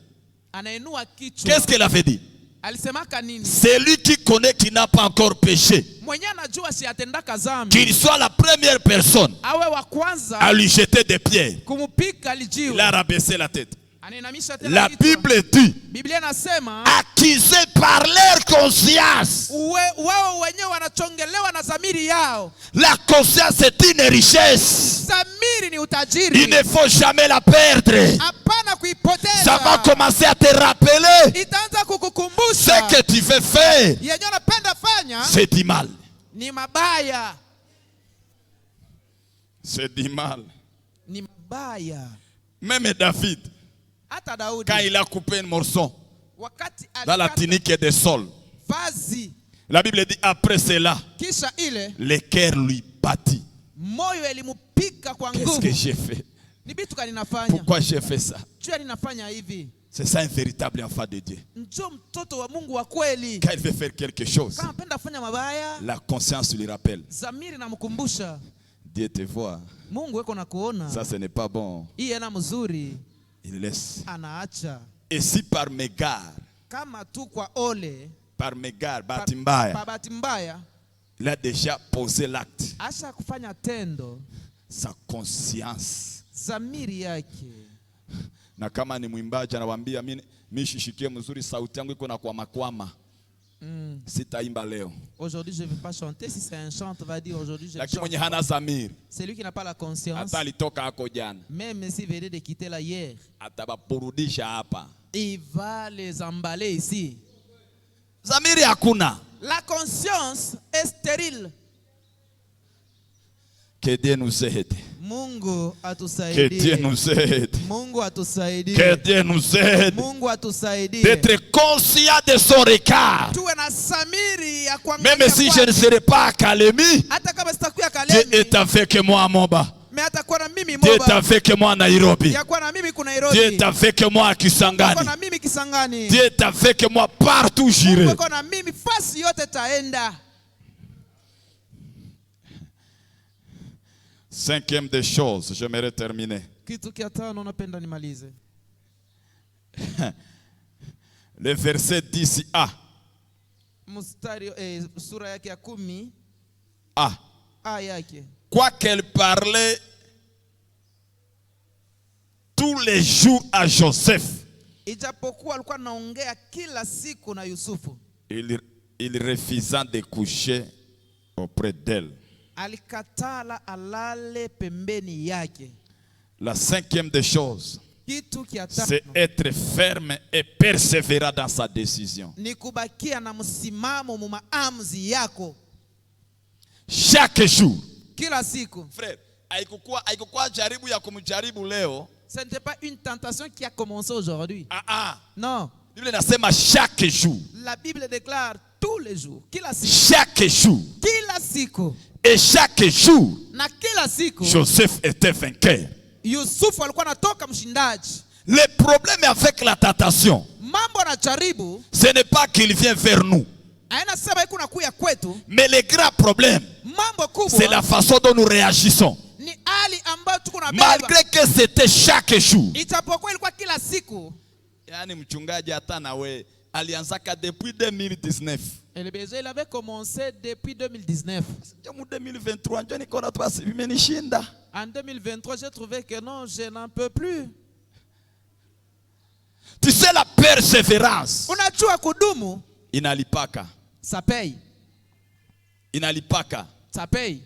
[SPEAKER 2] Anainua kichwa.
[SPEAKER 1] Qu'est-ce qu'il avait dit?
[SPEAKER 2] Alisemaka nini?
[SPEAKER 1] Celui qui connaît qui n'a pas encore péché,
[SPEAKER 2] mwenyewe anajua si atendaka dhambi,
[SPEAKER 1] qu'il soit la première personne
[SPEAKER 2] awe wa kwanza
[SPEAKER 1] à lui jeter des pierres.
[SPEAKER 2] kumupika lijiwe.
[SPEAKER 1] Il a rabaissé la tête.
[SPEAKER 2] Anainamisha tena
[SPEAKER 1] La
[SPEAKER 2] kichwa.
[SPEAKER 1] Bible dit,
[SPEAKER 2] Biblia inasema
[SPEAKER 1] accusés par leur conscience.
[SPEAKER 2] wao wenyewe wanachongelewa na dhamiri yao.
[SPEAKER 1] La conscience est une richesse.
[SPEAKER 2] Dhamiri ni utajiri.
[SPEAKER 1] Il ne faut jamais la perdre.
[SPEAKER 2] Hapana kuipoteza.
[SPEAKER 1] Ça va commencer à te rappeler
[SPEAKER 2] Itaanza kukukumbusha
[SPEAKER 1] ce que tu veux faire.
[SPEAKER 2] yenye unapenda fanya
[SPEAKER 1] C'est du mal.
[SPEAKER 2] ni mabaya.
[SPEAKER 1] C'est du mal.
[SPEAKER 2] Ni mabaya.
[SPEAKER 1] Même David,
[SPEAKER 2] Hata Daudi,
[SPEAKER 1] quand il a coupé un morceau
[SPEAKER 2] wakati
[SPEAKER 1] dans la tunique de Saul,
[SPEAKER 2] vazi,
[SPEAKER 1] la Bible dit après cela,
[SPEAKER 2] kisha ile
[SPEAKER 1] le cœur lui battit.
[SPEAKER 2] moyo elimupika kwa
[SPEAKER 1] Qu'est-ce
[SPEAKER 2] nguvu.
[SPEAKER 1] que j'ai fait?
[SPEAKER 2] Ni bitu kani nafanya?
[SPEAKER 1] Pourquoi j'ai fait ça?
[SPEAKER 2] Jua ninafanya hivi.
[SPEAKER 1] C'est ça un véritable enfant de Dieu.
[SPEAKER 2] Njoo mtoto wa Mungu wa kweli.
[SPEAKER 1] Quand il veut faire quelque chose,
[SPEAKER 2] Kama anapenda fanya mabaya,
[SPEAKER 1] la conscience lui rappelle.
[SPEAKER 2] dhamiri namkumbusha.
[SPEAKER 1] Dieu te voit.
[SPEAKER 2] Mungu weko na kuona.
[SPEAKER 1] Ça, ce n'est pas bon.
[SPEAKER 2] Hii ena mzuri.
[SPEAKER 1] Il laisse.
[SPEAKER 2] Anaacha.
[SPEAKER 1] Et si par mégare,
[SPEAKER 2] Kama tu kwa ole,
[SPEAKER 1] par mégare, batimbaya,
[SPEAKER 2] bahati mbaya,
[SPEAKER 1] il a déjà posé l'acte.
[SPEAKER 2] asha kufanya tendo,
[SPEAKER 1] Sa conscience.
[SPEAKER 2] dhamiri yake.
[SPEAKER 1] Na kama ni mwimbaji anawaambia mimi shishikie mzuri, sauti yangu iko na kwama. Sitaimba leo.
[SPEAKER 2] Aujourd'hui je ne vais pas chanter. Si c'est un chant, va dire aujourd'hui je
[SPEAKER 1] Lakini mwenye
[SPEAKER 2] chante.
[SPEAKER 1] hana zamiri,
[SPEAKER 2] Celui qui n'a pas la conscience,
[SPEAKER 1] hata alitoka hako jana,
[SPEAKER 2] même s'il venait de quitter la hier,
[SPEAKER 1] atababurudisha hapa.
[SPEAKER 2] il va les emballer ici.
[SPEAKER 1] Zamiri hakuna.
[SPEAKER 2] La conscience est stérile.
[SPEAKER 1] Que Dieu nous aide.
[SPEAKER 2] Mungu
[SPEAKER 1] Que Dieu
[SPEAKER 2] atusaidie.
[SPEAKER 1] nous aide.
[SPEAKER 2] Mungu atusaidie.
[SPEAKER 1] Que Dieu nous aide.
[SPEAKER 2] Mungu atusaidie.
[SPEAKER 1] D'être conscient de son regard.
[SPEAKER 2] Tuwe na samiri ya kuangalia
[SPEAKER 1] Même si je ne
[SPEAKER 2] kwake.
[SPEAKER 1] serai pas à Kalemi,
[SPEAKER 2] Hata kama sitakuwa
[SPEAKER 1] Dieu
[SPEAKER 2] Kalemi,
[SPEAKER 1] est avec moi à Moba.
[SPEAKER 2] mais atakuwa na mimi
[SPEAKER 1] Dieu est
[SPEAKER 2] Moba.
[SPEAKER 1] avec moi à Nairobi.
[SPEAKER 2] Yakuwa na mimi kuna
[SPEAKER 1] Dieu
[SPEAKER 2] Nairobi.
[SPEAKER 1] est avec moi à
[SPEAKER 2] Yakuwa
[SPEAKER 1] Kisangani.
[SPEAKER 2] na mimi Kisangani.
[SPEAKER 1] Dieu est avec moi partout où j'irai.
[SPEAKER 2] Yakuwa na mimi fasi yote taenda.
[SPEAKER 1] Cinquième des choses, j'aimerais terminer.
[SPEAKER 2] Kitu kia tano napenda nimalize.
[SPEAKER 1] Le verset 10a.
[SPEAKER 2] Mstari sura yake ya 10
[SPEAKER 1] A.
[SPEAKER 2] a yake.
[SPEAKER 1] Quoiqu'elle parlait tous les jours à Joseph,
[SPEAKER 2] Ijapokuwa alikuwa anaongea kila siku na Yusufu,
[SPEAKER 1] il refusa de coucher auprès d'elle.
[SPEAKER 2] alikatala alale pembeni yake.
[SPEAKER 1] La cinquième des choses,
[SPEAKER 2] Kitu kia
[SPEAKER 1] c'est
[SPEAKER 2] tano
[SPEAKER 1] être ferme et persévérant dans sa décision.
[SPEAKER 2] ni kubakia na msimamo mu maamuzi yako
[SPEAKER 1] Chaque jour.
[SPEAKER 2] kila siku.
[SPEAKER 1] Frère, haikukuwa jaribu ya kumjaribu leo.
[SPEAKER 2] Ce n'était pas une tentation qui a commencé aujourd'hui. Non.
[SPEAKER 1] Bible inasema chaque jour.
[SPEAKER 2] La Bible déclare tous les jours. Kila siku.
[SPEAKER 1] Chaque jour.
[SPEAKER 2] Kila siku.
[SPEAKER 1] Et chaque jour,
[SPEAKER 2] Na kila siku,
[SPEAKER 1] Joseph était vainqueur.
[SPEAKER 2] Yusufu alikuwa anatoka mshindaji.
[SPEAKER 1] Le problème avec la tentation,
[SPEAKER 2] Mambo na jaribu,
[SPEAKER 1] ce n'est pas qu'il vient vers nous.
[SPEAKER 2] haina sema iko nakuya kwetu.
[SPEAKER 1] Mais le grand problème,
[SPEAKER 2] Mambo kubwa,
[SPEAKER 1] c'est la façon dont nous réagissons.
[SPEAKER 2] ni hali ambayo tuko na beba.
[SPEAKER 1] Malgré que c'était chaque jour.
[SPEAKER 2] Ijapokuwa ilikuwa kila siku.
[SPEAKER 1] Yani mchungaji hata nawe alianzaka depuis 2019.
[SPEAKER 2] Et le besoin, il avait commencé depuis 2019.
[SPEAKER 1] En 2023,
[SPEAKER 2] En 2023, j'ai trouvé que non, je n'en peux plus.
[SPEAKER 1] tu sais la persévérance.
[SPEAKER 2] Unajua kudumu,
[SPEAKER 1] Inalipaka.
[SPEAKER 2] ça paye.
[SPEAKER 1] Inalipaka.
[SPEAKER 2] Ça paye.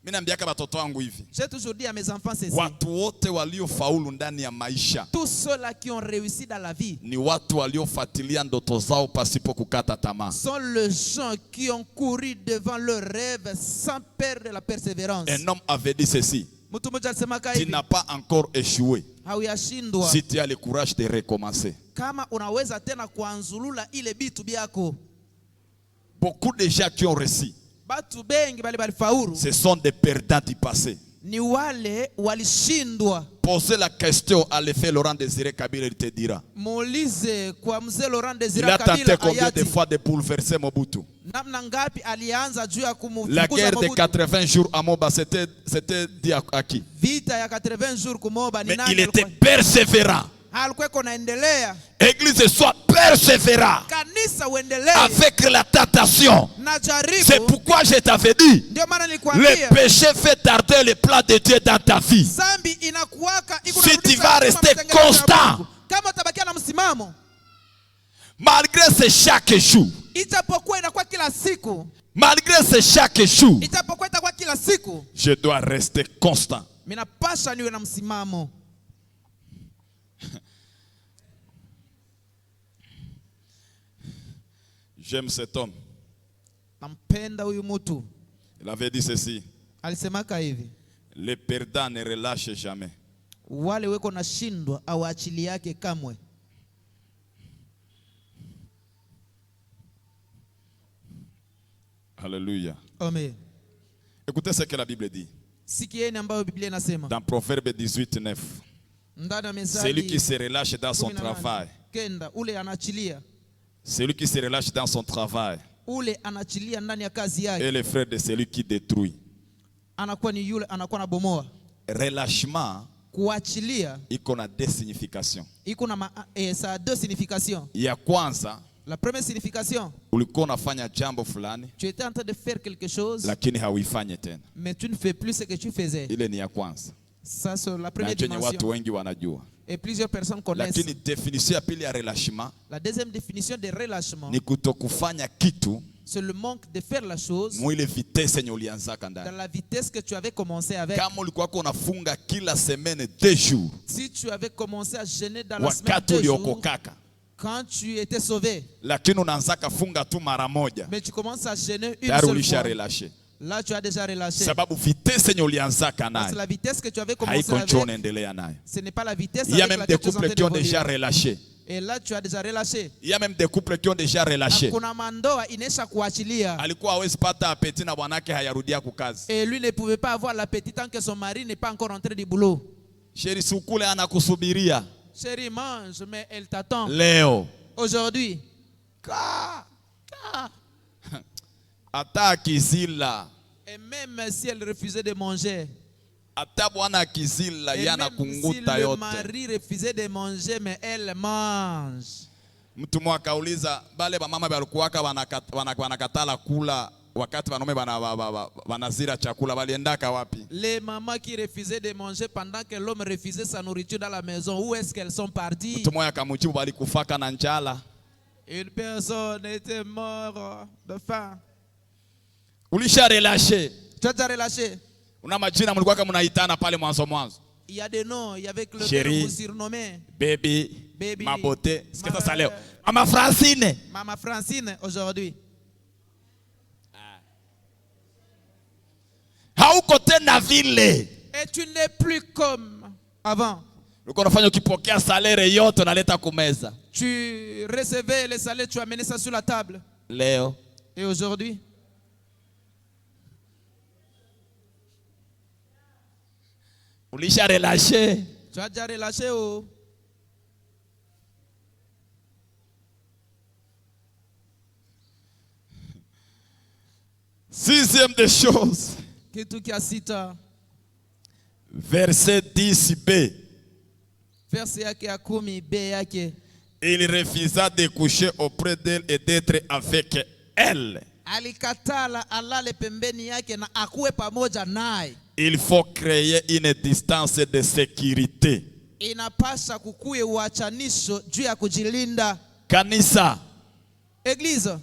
[SPEAKER 1] Mimi naambiaka watoto wangu hivi.
[SPEAKER 2] J'ai toujours dit à mes enfants ceci.
[SPEAKER 1] Watu wote waliofaulu ndani ya maisha
[SPEAKER 2] Tous ceux-là qui ont réussi dans la vie
[SPEAKER 1] ni watu waliofuatilia ndoto zao pasipo kukata tamaa.
[SPEAKER 2] sont les gens qui ont couru devant leurs rêves sans perdre la persévérance.
[SPEAKER 1] Un homme avait dit ceci.
[SPEAKER 2] Mtu mmoja alisema
[SPEAKER 1] Tu
[SPEAKER 2] hivi,
[SPEAKER 1] n'as pas encore échoué
[SPEAKER 2] hauyashindwa
[SPEAKER 1] si tu as le courage de recommencer.
[SPEAKER 2] kama unaweza tena kuanzulula ile bitu byako.
[SPEAKER 1] Beaucoup de gens qui ont réussi,
[SPEAKER 2] Batu bengi bali balifaulu
[SPEAKER 1] ce sont des perdants du passé.
[SPEAKER 2] ni wale walishindwa.
[SPEAKER 1] Posez la question à l'effet Laurent Désiré Kabila, il te dira.
[SPEAKER 2] Muulize kwa mzee Laurent
[SPEAKER 1] Il
[SPEAKER 2] Désiré
[SPEAKER 1] a tenté
[SPEAKER 2] Kabila
[SPEAKER 1] combien de
[SPEAKER 2] hayati,
[SPEAKER 1] fois de bouleverser Mobutu.
[SPEAKER 2] namna ngapi alianza juu ya
[SPEAKER 1] La
[SPEAKER 2] kumfukuza
[SPEAKER 1] guerre de
[SPEAKER 2] Mobutu.
[SPEAKER 1] 80 jours à Moba, c'était dit à qui?
[SPEAKER 2] Vita ya 80 jours kumoba ni
[SPEAKER 1] Mais
[SPEAKER 2] nani
[SPEAKER 1] il était
[SPEAKER 2] alikuwa?
[SPEAKER 1] persévérant.
[SPEAKER 2] Alikuwa naendelea.
[SPEAKER 1] Église, soit persévérant
[SPEAKER 2] Kanisa uendelee
[SPEAKER 1] avec la tentation.
[SPEAKER 2] na jaribu.
[SPEAKER 1] C'est pourquoi je t'avais dit,
[SPEAKER 2] Ndio maana
[SPEAKER 1] le
[SPEAKER 2] nilikwambia
[SPEAKER 1] péché fait tarder le plan de Dieu dans ta vie.
[SPEAKER 2] zambi inakuwaka iko
[SPEAKER 1] Si
[SPEAKER 2] na
[SPEAKER 1] tu
[SPEAKER 2] rudisha
[SPEAKER 1] vas
[SPEAKER 2] kama
[SPEAKER 1] rester
[SPEAKER 2] mtengenezo wa
[SPEAKER 1] constant.
[SPEAKER 2] Mungu. Kama utabakia na msimamo,
[SPEAKER 1] Malgré c'est chaque jour,
[SPEAKER 2] ijapokuwa inakuwa kila siku,
[SPEAKER 1] malgré c'est chaque jour,
[SPEAKER 2] ijapokuwa itakuwa kila siku,
[SPEAKER 1] je dois rester constant.
[SPEAKER 2] minapasha niwe na msimamo.
[SPEAKER 1] J'aime cet homme.
[SPEAKER 2] Nampenda huyu mtu.
[SPEAKER 1] Il avait dit ceci.
[SPEAKER 2] Alisemaka hivi,
[SPEAKER 1] Les perdants ne relâchent jamais.
[SPEAKER 2] wale weko na shindwa au achili yake kamwe.
[SPEAKER 1] Alléluia.
[SPEAKER 2] Amen.
[SPEAKER 1] Écoutez ce que la Bible dit.
[SPEAKER 2] Sikieni ambayo Biblia inasema.
[SPEAKER 1] Dans Proverbe 18, 9.
[SPEAKER 2] Ndani ya
[SPEAKER 1] Celui qui
[SPEAKER 2] Methali
[SPEAKER 1] se relâche dans son
[SPEAKER 2] 18,
[SPEAKER 1] travail.
[SPEAKER 2] kenda, ule anaachilia.
[SPEAKER 1] Celui qui se relâche dans son travail
[SPEAKER 2] Ule anaachilia ndani ya kazi yake.
[SPEAKER 1] est le frère de celui qui détruit.
[SPEAKER 2] Anakuwa ni yule anakuwa na bomoa.
[SPEAKER 1] Relâchement,
[SPEAKER 2] Kuachilia
[SPEAKER 1] iko na deux significations.
[SPEAKER 2] iko na ça a deux significations.
[SPEAKER 1] Ya kwanza,
[SPEAKER 2] La première signification,
[SPEAKER 1] ulikuwa unafanya jambo fulani
[SPEAKER 2] tu étais en train de faire quelque chose,
[SPEAKER 1] lakini hauifanye tena.
[SPEAKER 2] mais tu ne fais plus ce que tu faisais.
[SPEAKER 1] Ile ni ya kwanza.
[SPEAKER 2] Ça, c'est la
[SPEAKER 1] Na
[SPEAKER 2] première
[SPEAKER 1] chenye watu
[SPEAKER 2] dimension.
[SPEAKER 1] wengi wanajua.
[SPEAKER 2] Et plusieurs personnes connaissent.
[SPEAKER 1] Lakini definition ya pili ya relâchement
[SPEAKER 2] La deuxième définition de relâchement,
[SPEAKER 1] ni kutokufanya kitu
[SPEAKER 2] c'est le manque de faire la chose
[SPEAKER 1] mwile vitesse yenye ulianzaka
[SPEAKER 2] dans
[SPEAKER 1] ndani.
[SPEAKER 2] la vitesse que tu avais commencé avec.
[SPEAKER 1] Kama ulikuwa unafunga kila semaine 2 jours,
[SPEAKER 2] Si tu avais commencé à jeûner dans la semaine
[SPEAKER 1] wakati
[SPEAKER 2] 2 jours,
[SPEAKER 1] uliokokaka,
[SPEAKER 2] quand tu étais sauvé,
[SPEAKER 1] lakini unaanzaka funga tu mara moja,
[SPEAKER 2] mais tu commences à jeûner une
[SPEAKER 1] tayari
[SPEAKER 2] seule
[SPEAKER 1] ulisha
[SPEAKER 2] fois,
[SPEAKER 1] relâche.
[SPEAKER 2] là tu as déjà relâché.
[SPEAKER 1] Sababu vitesse yenye ulianzaka
[SPEAKER 2] Parce que
[SPEAKER 1] nayo
[SPEAKER 2] la vitesse que tu avais commencé
[SPEAKER 1] haiko njo
[SPEAKER 2] avec,
[SPEAKER 1] unaendelea nayo.
[SPEAKER 2] ce n'est pas la vitesse
[SPEAKER 1] Il y a
[SPEAKER 2] avec
[SPEAKER 1] même des
[SPEAKER 2] laquelle tu es en
[SPEAKER 1] couples
[SPEAKER 2] train
[SPEAKER 1] qui ont
[SPEAKER 2] d'évoluer.
[SPEAKER 1] déjà relâché.
[SPEAKER 2] Et là tu as déjà relâché.
[SPEAKER 1] Il y a même des couples qui ont déjà relâché.
[SPEAKER 2] Kuna mandoa inesha kuachilia.
[SPEAKER 1] Alikuwa hawezi pata apeti na bwanake hayarudia kukazi.
[SPEAKER 2] Et lui ne pouvait pas avoir l'appétit tant que son mari n'est pas encore rentré du boulot.
[SPEAKER 1] Sheri sukule anakusubiria
[SPEAKER 2] Chérie, mange, mais elle t'attend.
[SPEAKER 1] leo.
[SPEAKER 2] Aujourd'hui,
[SPEAKER 1] Ata akizila,
[SPEAKER 2] et même si elle refusait de manger,
[SPEAKER 1] ata bwana akizila
[SPEAKER 2] et
[SPEAKER 1] yana
[SPEAKER 2] même si
[SPEAKER 1] kunguta
[SPEAKER 2] le
[SPEAKER 1] yote.
[SPEAKER 2] mari refusait de manger, mais elle mange.
[SPEAKER 1] Mtu mmoja akauliza bale bamama balikuwaka wanakatala kula wakati wanaume wanazira chakula waliendaka wapi?
[SPEAKER 2] Les mamans qui refusaient de manger pendant que l'homme refusait sa nourriture dans la maison, où est-ce qu'elles sont parties?
[SPEAKER 1] Mtu mmoja akamjibu balikufaka na njala.
[SPEAKER 2] Une personne était morte de faim.
[SPEAKER 1] Ulisha relâché.
[SPEAKER 2] Tu as déjà relâché?
[SPEAKER 1] Una majina mlikuwa mnaitana pale mwanzo.
[SPEAKER 2] Il y a des noms, il y avait le
[SPEAKER 1] Chérie,
[SPEAKER 2] vous surnommez.
[SPEAKER 1] Baby,
[SPEAKER 2] Baby,
[SPEAKER 1] ma beauté. Ce que ça
[SPEAKER 2] ma-
[SPEAKER 1] leo. Mama Francine.
[SPEAKER 2] Maman Francine, aujourd'hui.
[SPEAKER 1] Hauko tena vile.
[SPEAKER 2] Et tu n'es plus comme avant. Tu recevais les salaires, tu amenais ça sur la table.
[SPEAKER 1] Léo.
[SPEAKER 2] Et aujourd'hui?
[SPEAKER 1] Tu as relâché.
[SPEAKER 2] Tu as déjà relâché oh.
[SPEAKER 1] Sixième des choses. Verset 10b. Il refusa de coucher auprès d'elle et d'être avec elle. Il faut créer une distance de sécurité. Kanisa.
[SPEAKER 2] Église.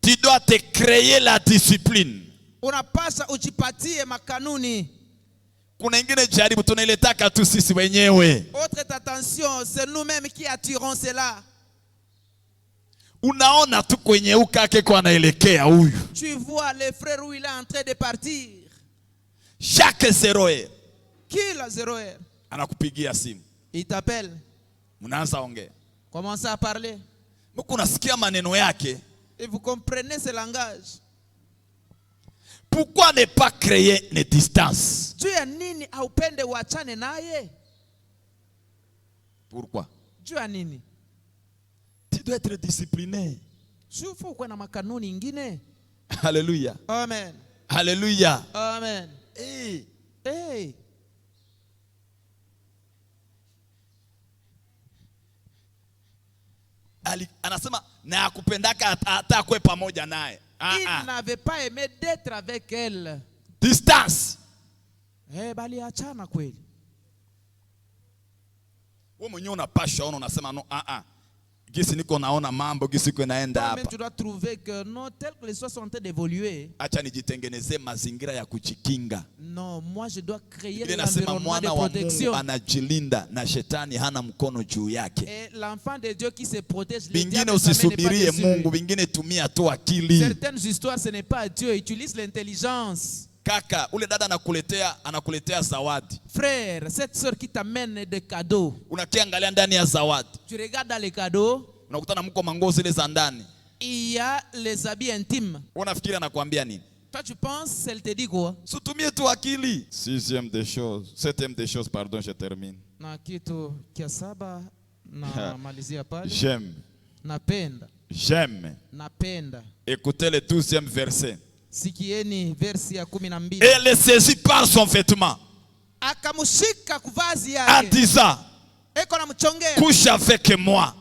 [SPEAKER 1] Tu dois te créer la discipline.
[SPEAKER 2] Unapasha ujipatie makanuni.
[SPEAKER 1] Kuna ingine jaribu tunailetaka tu sisi wenyewe.
[SPEAKER 2] Autre attention, c'est nous-mêmes qui attirons cela.
[SPEAKER 1] Unaona tu kwenye ukake kwa anaelekea huyu.
[SPEAKER 2] Tu vois le frère où il est en train de partir.
[SPEAKER 1] Chaque 0 heure.
[SPEAKER 2] Kila 0 heure.
[SPEAKER 1] Anakupigia simu.
[SPEAKER 2] Il t'appelle.
[SPEAKER 1] Mnaanza ongea.
[SPEAKER 2] Commencez à parler.
[SPEAKER 1] Mko unasikia maneno yake.
[SPEAKER 2] Et vous comprenez ce langage.
[SPEAKER 1] Pourquoi ne pas créer une distance? Pourquoi? Tu dois être discipliné. Alléluia.
[SPEAKER 2] Amen.
[SPEAKER 1] Alléluia.
[SPEAKER 2] Amen.
[SPEAKER 1] Hey.
[SPEAKER 2] Hey.
[SPEAKER 1] Anasema na akupendaka hata kwe pamoja naye.
[SPEAKER 2] Il n'avait pas aimé d'être avec elle.
[SPEAKER 1] Distance.
[SPEAKER 2] Bali achana kweli.
[SPEAKER 1] Wewe mwenyewe unapasha ona unasema no gisi niko naona mambo gisi iko naenda hapa.
[SPEAKER 2] Mais tu dois trouver que non tel que les choses sont en train d'évoluer.
[SPEAKER 1] Acha nijitengenezee mazingira ya kujikinga.
[SPEAKER 2] Non, moi je dois créer l'environnement de protection.
[SPEAKER 1] Anajilinda na shetani hana mkono juu yake.
[SPEAKER 2] Et l'enfant de Dieu qui se protège,
[SPEAKER 1] bingine usisubirie Mungu, bingine tumia tu akili.
[SPEAKER 2] Certaines histoires ce n'est pas Dieu, utilise l'intelligence.
[SPEAKER 1] Kaka, ule dada anakuletea zawadi.
[SPEAKER 2] Frère, cette sœur qui t'amène des cadeaux.
[SPEAKER 1] Unakiangalia ndani ya zawadi.
[SPEAKER 2] Tu regardes dans les cadeaux.
[SPEAKER 1] Unakutana mko manguo zile za ndani.
[SPEAKER 2] Il y a les habits intimes.
[SPEAKER 1] Unafikiri anakuambia nini?
[SPEAKER 2] Toi tu penses, elle te dit quoi?
[SPEAKER 1] Sutumie tu akili. Septième des choses, pardon, je termine.
[SPEAKER 2] Na kitu kia saba na malizia pale.
[SPEAKER 1] J'aime.
[SPEAKER 2] Napenda.
[SPEAKER 1] J'aime.
[SPEAKER 2] Napenda.
[SPEAKER 1] Écoutez le 12e verset.
[SPEAKER 2] Sikieni versi ya 12.
[SPEAKER 1] Et le saisit par son vêtement.
[SPEAKER 2] Akamushika kuvazi yake.
[SPEAKER 1] En disant,
[SPEAKER 2] eko namchongea.
[SPEAKER 1] Couche avec moi.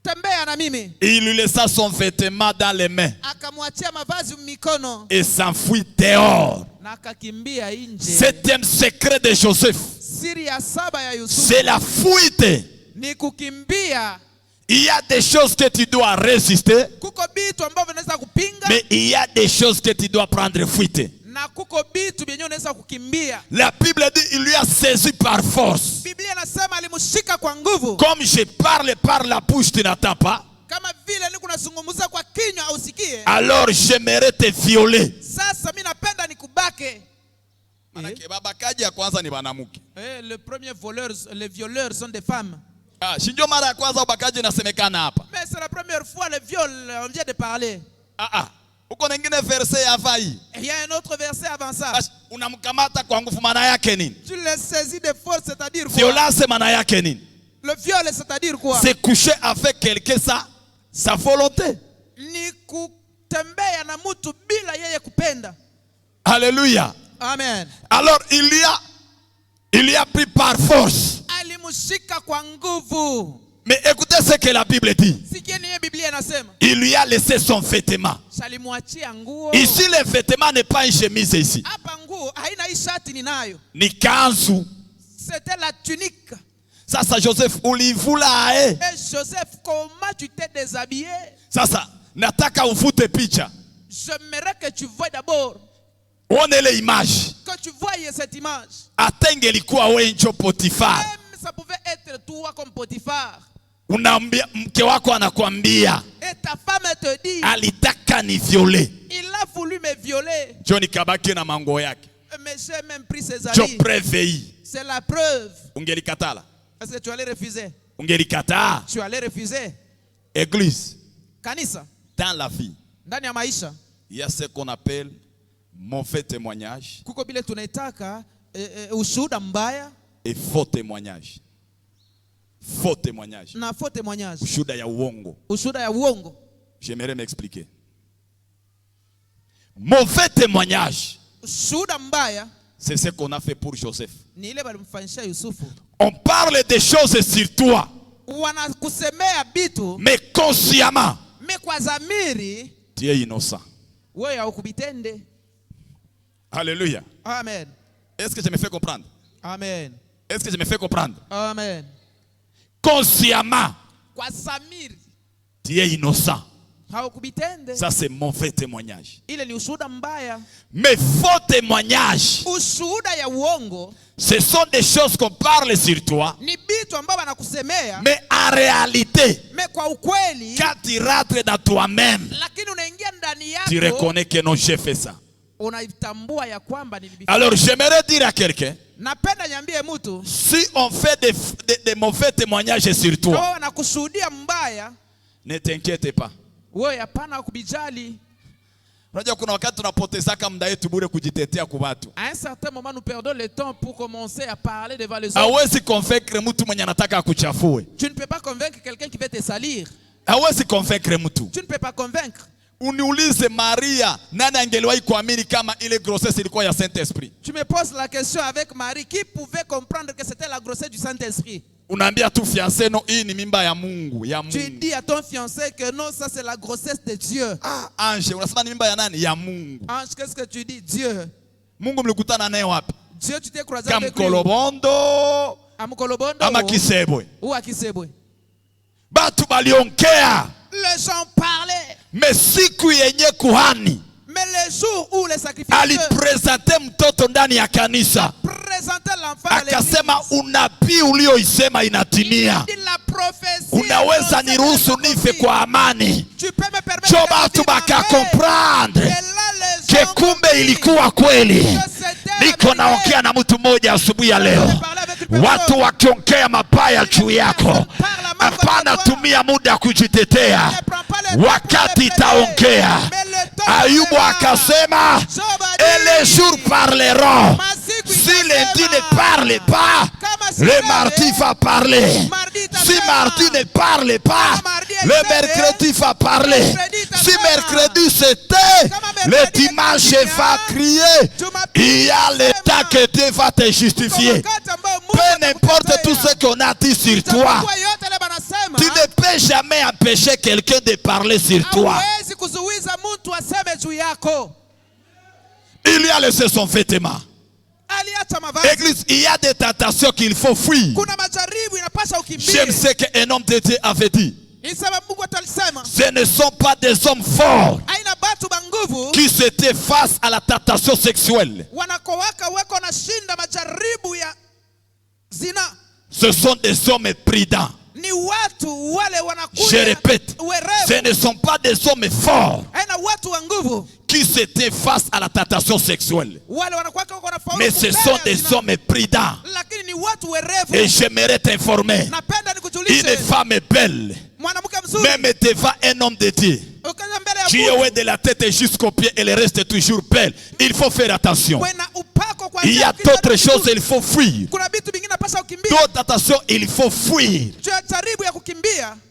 [SPEAKER 2] Tembea na mimi.
[SPEAKER 1] Et il lui laissa son vêtement dans les mains.
[SPEAKER 2] Akamwachia mavazi mikono.
[SPEAKER 1] Et s'enfuit dehors.
[SPEAKER 2] Na akakimbia nje.
[SPEAKER 1] Septième secret de Joseph.
[SPEAKER 2] Siri ya saba ya Yusufu.
[SPEAKER 1] C'est la fuite.
[SPEAKER 2] Ni kukimbia.
[SPEAKER 1] Il y a des choses que tu dois résister.
[SPEAKER 2] Kuko bitu ambavyo unaweza kupinga.
[SPEAKER 1] Mais il y a des choses que tu dois prendre fuite.
[SPEAKER 2] Na kuko bitu byenye unaweza kukimbia.
[SPEAKER 1] La Bible dit il lui a saisi par force.
[SPEAKER 2] Biblia inasema alimshika kwa nguvu.
[SPEAKER 1] Comme je parle par la bouche, tu n'entends pas.
[SPEAKER 2] Kama vile niko nazungumza kwa kinywa ausikie.
[SPEAKER 1] Alors j'aimerais te violer.
[SPEAKER 2] Sasa mimi napenda nikubake.
[SPEAKER 1] Manake babakaji ya kwanza ni banamuke.
[SPEAKER 2] Les premiers les violeurs sont des femmes.
[SPEAKER 1] Shinjo mara ya kwanza ubakaji inasemekana hapa.
[SPEAKER 2] Mais c'est la première fois le viol, on vient de parler.
[SPEAKER 1] Uko na ngine verset ya vai.
[SPEAKER 2] Il y a un autre verset avant ça.
[SPEAKER 1] Unamkamata kwa nguvu maana yake nini?
[SPEAKER 2] Tu le saisis de force, c'est-à-dire quoi?
[SPEAKER 1] Violence maana yake nini?
[SPEAKER 2] Le viol c'est-à-dire quoi?
[SPEAKER 1] C'est coucher avec quelqu'un sa volonté.
[SPEAKER 2] Ni kutembea na mtu bila yeye kupenda.
[SPEAKER 1] Alléluia.
[SPEAKER 2] Amen.
[SPEAKER 1] Alors il y a pris par force.
[SPEAKER 2] Alimushika kwa nguvu.
[SPEAKER 1] Mais écoutez ce que la Bible dit. Il lui a laissé son vêtement. Ici, le vêtement n'est pas une chemise ici. Ni kanzu.
[SPEAKER 2] C'était la tunique.
[SPEAKER 1] Sasa Joseph ulivula
[SPEAKER 2] Et Joseph, comment tu t'es déshabillé?
[SPEAKER 1] Sasa nataka ufute picha.
[SPEAKER 2] J'aimerais que tu vois d'abord.
[SPEAKER 1] One ile image.
[SPEAKER 2] Que tu voyais cette image.
[SPEAKER 1] Atengelikuwa wewe njo Potifar.
[SPEAKER 2] Même ça pouvait être toi comme Potifar.
[SPEAKER 1] Unaambia mke wako anakuambia.
[SPEAKER 2] Et ta femme te dit.
[SPEAKER 1] Alitaka ni violer.
[SPEAKER 2] Il a voulu me violer.
[SPEAKER 1] Joni kabaki na mango yake.
[SPEAKER 2] Mais j'ai même pris ses habits.
[SPEAKER 1] Jo preuve.
[SPEAKER 2] C'est la preuve.
[SPEAKER 1] Ungelikatala.
[SPEAKER 2] Est-ce que tu allais refuser?
[SPEAKER 1] Ungelikataa.
[SPEAKER 2] Tu allais refuser?
[SPEAKER 1] Église,
[SPEAKER 2] Kanisa,
[SPEAKER 1] dans la vie,
[SPEAKER 2] ndani ya maisha,
[SPEAKER 1] il y a ce qu'on appelle mauvais témoignage
[SPEAKER 2] kuko bile tunaitaka ushuhuda mbaya
[SPEAKER 1] et faux témoignage. Faux témoignage.
[SPEAKER 2] na faux témoignage.
[SPEAKER 1] Ushuda ya uongo.
[SPEAKER 2] Ushuhuda ya uongo.
[SPEAKER 1] J'aimerais m'expliquer. Mauvais témoignage,
[SPEAKER 2] Ushuhuda mbaya
[SPEAKER 1] c'est ce qu'on a fait pour Joseph.
[SPEAKER 2] ni ile balimfanyisha Yusufu.
[SPEAKER 1] On parle des choses sur toi,
[SPEAKER 2] Wanakusemea bitu
[SPEAKER 1] mais consciemment,
[SPEAKER 2] me kwa zamiri
[SPEAKER 1] tu es innocent.
[SPEAKER 2] wewe haukubitende.
[SPEAKER 1] Alléluia.
[SPEAKER 2] Amen.
[SPEAKER 1] Est-ce que je me fais comprendre?
[SPEAKER 2] Amen.
[SPEAKER 1] Est-ce que je me fais comprendre?
[SPEAKER 2] Amen.
[SPEAKER 1] Consciemment,
[SPEAKER 2] Kwa zamiri
[SPEAKER 1] tu es innocent.
[SPEAKER 2] haukubitende.
[SPEAKER 1] Ça, c'est mauvais témoignage.
[SPEAKER 2] Ile ni ushuhuda mbaya.
[SPEAKER 1] Mais faux témoignage,
[SPEAKER 2] Ushuhuda ya uongo
[SPEAKER 1] ce sont des choses qu'on parle sur toi,
[SPEAKER 2] ni bitu ambao wanakusemea
[SPEAKER 1] mais en réalité,
[SPEAKER 2] me kwa ukweli,
[SPEAKER 1] quand tu rentres dans toi-même,
[SPEAKER 2] lakini unaingia ndani
[SPEAKER 1] tu
[SPEAKER 2] yako
[SPEAKER 1] reconnais que non, j'ai fait ça.
[SPEAKER 2] unaitambua ya kwamba nilibifanya.
[SPEAKER 1] Alors, j'aimerais dire à quelqu'un,
[SPEAKER 2] Napenda niambie mtu
[SPEAKER 1] si on fait des mauvais témoignages sur toi,
[SPEAKER 2] kama wanakushuhudia mbaya,
[SPEAKER 1] ne t'inquiète pas.
[SPEAKER 2] wewe hapana kubijali.
[SPEAKER 1] Unajua kuna wakati tunapotezaka muda wetu bure kujitetea kwa watu.
[SPEAKER 2] À un certain moment, nous perdons le temps pour commencer à parler devant les autres.
[SPEAKER 1] Hawezi convaincre mtu mwenye anataka akuchafue.
[SPEAKER 2] Tu ne peux pas convaincre quelqu'un qui veut te salir.
[SPEAKER 1] Hawezi convaincre mtu.
[SPEAKER 2] Tu ne peux pas convaincre.
[SPEAKER 1] Uniulize Maria, nani angeliwahi kuamini kama ile grossesse ilikuwa ya Saint-Esprit?
[SPEAKER 2] Tu me poses la question avec Marie, qui pouvait comprendre que c'était la grossesse du Saint-Esprit?
[SPEAKER 1] Unaambia tu fiancé, no, hii ni mimba ya Mungu, ya Mungu.
[SPEAKER 2] Tu dis à ton fiancé que non, ça c'est la grossesse de Dieu.
[SPEAKER 1] Ah, Ange, unasema ni mimba ya nani? Ya Mungu.
[SPEAKER 2] Ange, qu'est-ce que tu dis? Dieu.
[SPEAKER 1] Mungu mlikutana naye wapi?
[SPEAKER 2] Dieu, tu t'es croisé avec lui.
[SPEAKER 1] Kamkolobondo
[SPEAKER 2] Amukolobondo
[SPEAKER 1] ama Kisebwe?
[SPEAKER 2] ou à Kisebwe?
[SPEAKER 1] Batu baliongea.
[SPEAKER 2] Les gens parlaient.
[SPEAKER 1] Mais siku yenye kuhani
[SPEAKER 2] Mais le jour où les sacrificateurs
[SPEAKER 1] alipresente mtoto ndani ya kanisa,
[SPEAKER 2] présentaient l'enfant à l'église,
[SPEAKER 1] akasema unabii ulioisema inatimia.
[SPEAKER 2] il dit la prophétie.
[SPEAKER 1] Unaweza niruhusu nife kwa amani.
[SPEAKER 2] Tu peux me permettre
[SPEAKER 1] Jo
[SPEAKER 2] de
[SPEAKER 1] batu
[SPEAKER 2] partir
[SPEAKER 1] baka
[SPEAKER 2] en paix.
[SPEAKER 1] comprendre
[SPEAKER 2] Et là, les
[SPEAKER 1] ke
[SPEAKER 2] gens
[SPEAKER 1] kumbe
[SPEAKER 2] compris
[SPEAKER 1] ilikuwa kweli.
[SPEAKER 2] que c'était
[SPEAKER 1] Niko
[SPEAKER 2] la
[SPEAKER 1] naongea
[SPEAKER 2] vérité.
[SPEAKER 1] na mtu mmoja asubuhi ya leo. Watu wakiongea mabaya juu yako, hapana tumia muda kujitetea, wakati itaongea. Ayubu akasema, et les jours parleront. Si lundi ne parle pas, le mardi va parler. Si mardi ne parle pas, le mercredi va parler. Si mercredi c'était, le dimanche va crier. Il y a le temps que Dieu va te justifier. Peu importe tout ce qu'on a dit sur toi, tu ne peux jamais empêcher quelqu'un de parler sur toi. Il y a laissé son vêtement. Église, il y a des tentations qu'il faut fuir. J'aime ce qu'un homme de Dieu avait dit. Ce ne sont pas des hommes forts qui s'étaient face à la tentation sexuelle. Ce sont des hommes prudents. Je répète, ce ne sont pas des hommes forts qui s'étaient face à la tentation sexuelle, mais ce sont des hommes prudents. Et j'aimerais t'informer, une femme belle, même devant un homme de Dieu, tu es de la tête jusqu'aux pieds et le reste toujours belle. Il faut faire attention. Il y a d'autres choses il faut fuir. D'autres attention il faut fuir.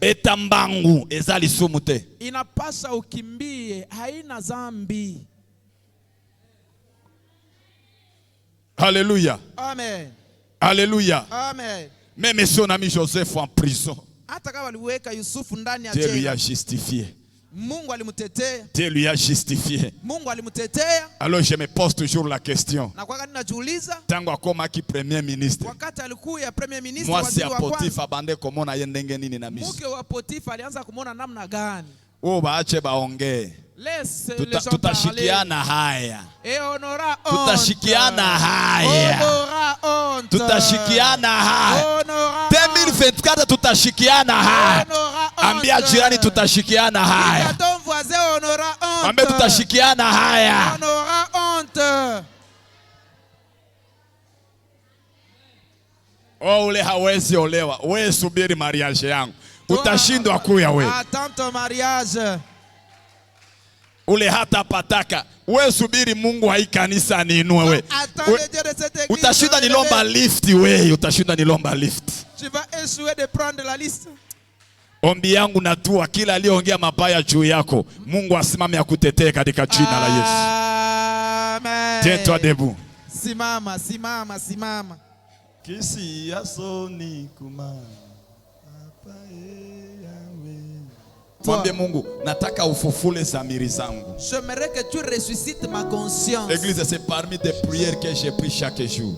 [SPEAKER 1] Etambangu ezali sumute.
[SPEAKER 2] Inapasa ukimbie, haina zambi.
[SPEAKER 1] Alléluia.
[SPEAKER 2] Amen.
[SPEAKER 1] Alléluia.
[SPEAKER 2] Amen.
[SPEAKER 1] Même son ami Joseph en prison, Dieu lui a justifié. Dieu lui a justifié. Alors je me pose toujours la question. Tango akoma ki premier ministre. Moi c'est Potifa bande komona yendenge nini na misi. Oh baache baongee. Tutashikiana haya. Tutashikiana haya. Tutashikiana haya. 2024 tutashikiana haya. Ambia jirani tutashikiana haya. Ambia tutashikiana haya. Oh, ule hawezi olewa. Wewe subiri mariage yangu. Utashindwa kuya wewe.
[SPEAKER 2] Attends ton mariage.
[SPEAKER 1] Ule hata pataka. Wewe subiri Mungu haikanisa niinue wewe. Utashinda nilomba lift wewe. Utashinda nilomba lift.
[SPEAKER 2] Tu vas échouer de prendre la liste.
[SPEAKER 1] Ombi yangu natua kila aliyeongea mabaya juu yako, Mungu asimame akutetee katika jina la Yesu.
[SPEAKER 2] Amen.
[SPEAKER 1] Tiens-toi debout.
[SPEAKER 2] Simama, simama, simama.
[SPEAKER 1] Kisi yasoni kuma. Mwambie Mungu, nataka ufufule zamiri zangu.
[SPEAKER 2] J'aimerais que tu ressuscites ma conscience.
[SPEAKER 1] L'église, c'est parmi des prières que j'ai prises chaque jour.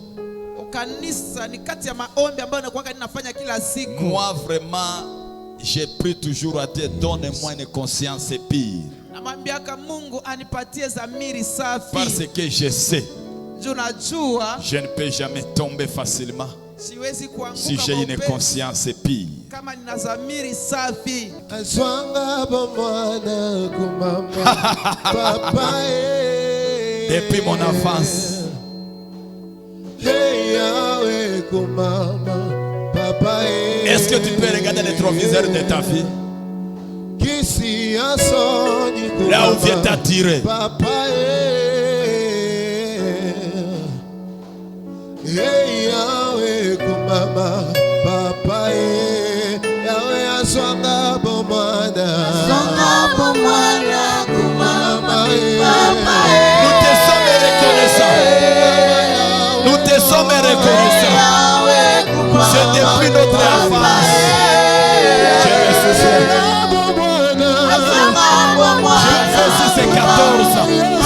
[SPEAKER 2] Kanisa ni kati ya maombi ambayo nakuwa ninafanya kila siku.
[SPEAKER 1] Moi vraiment, j'ai pris toujours à Dieu, donne-moi une conscience pure.
[SPEAKER 2] Namwambiaka Mungu anipatie zamiri safi.
[SPEAKER 1] Parce que je sais,
[SPEAKER 2] Junajua,
[SPEAKER 1] je ne peux jamais tomber facilement
[SPEAKER 2] siwezi kuanguka
[SPEAKER 1] si j'ai une conscience pure.
[SPEAKER 2] kama nina zamiri safi.
[SPEAKER 4] Azwanga bomwana kumama papa
[SPEAKER 1] Depuis mon enfance,
[SPEAKER 4] hey yawe kumama papa
[SPEAKER 1] est-ce que tu peux regarder les rétroviseurs de ta vie?
[SPEAKER 4] Kisi asoni kumama
[SPEAKER 1] Là où vient t'attirer.
[SPEAKER 4] papa hey yawe kumama papa yawe azwanga bomwana kumama papa.
[SPEAKER 1] Nous te sommes reconnaissants. Nous te sommes reconnaissants. C'est depuis notre enfance. Je me souviens. J'ai fait 14 ans.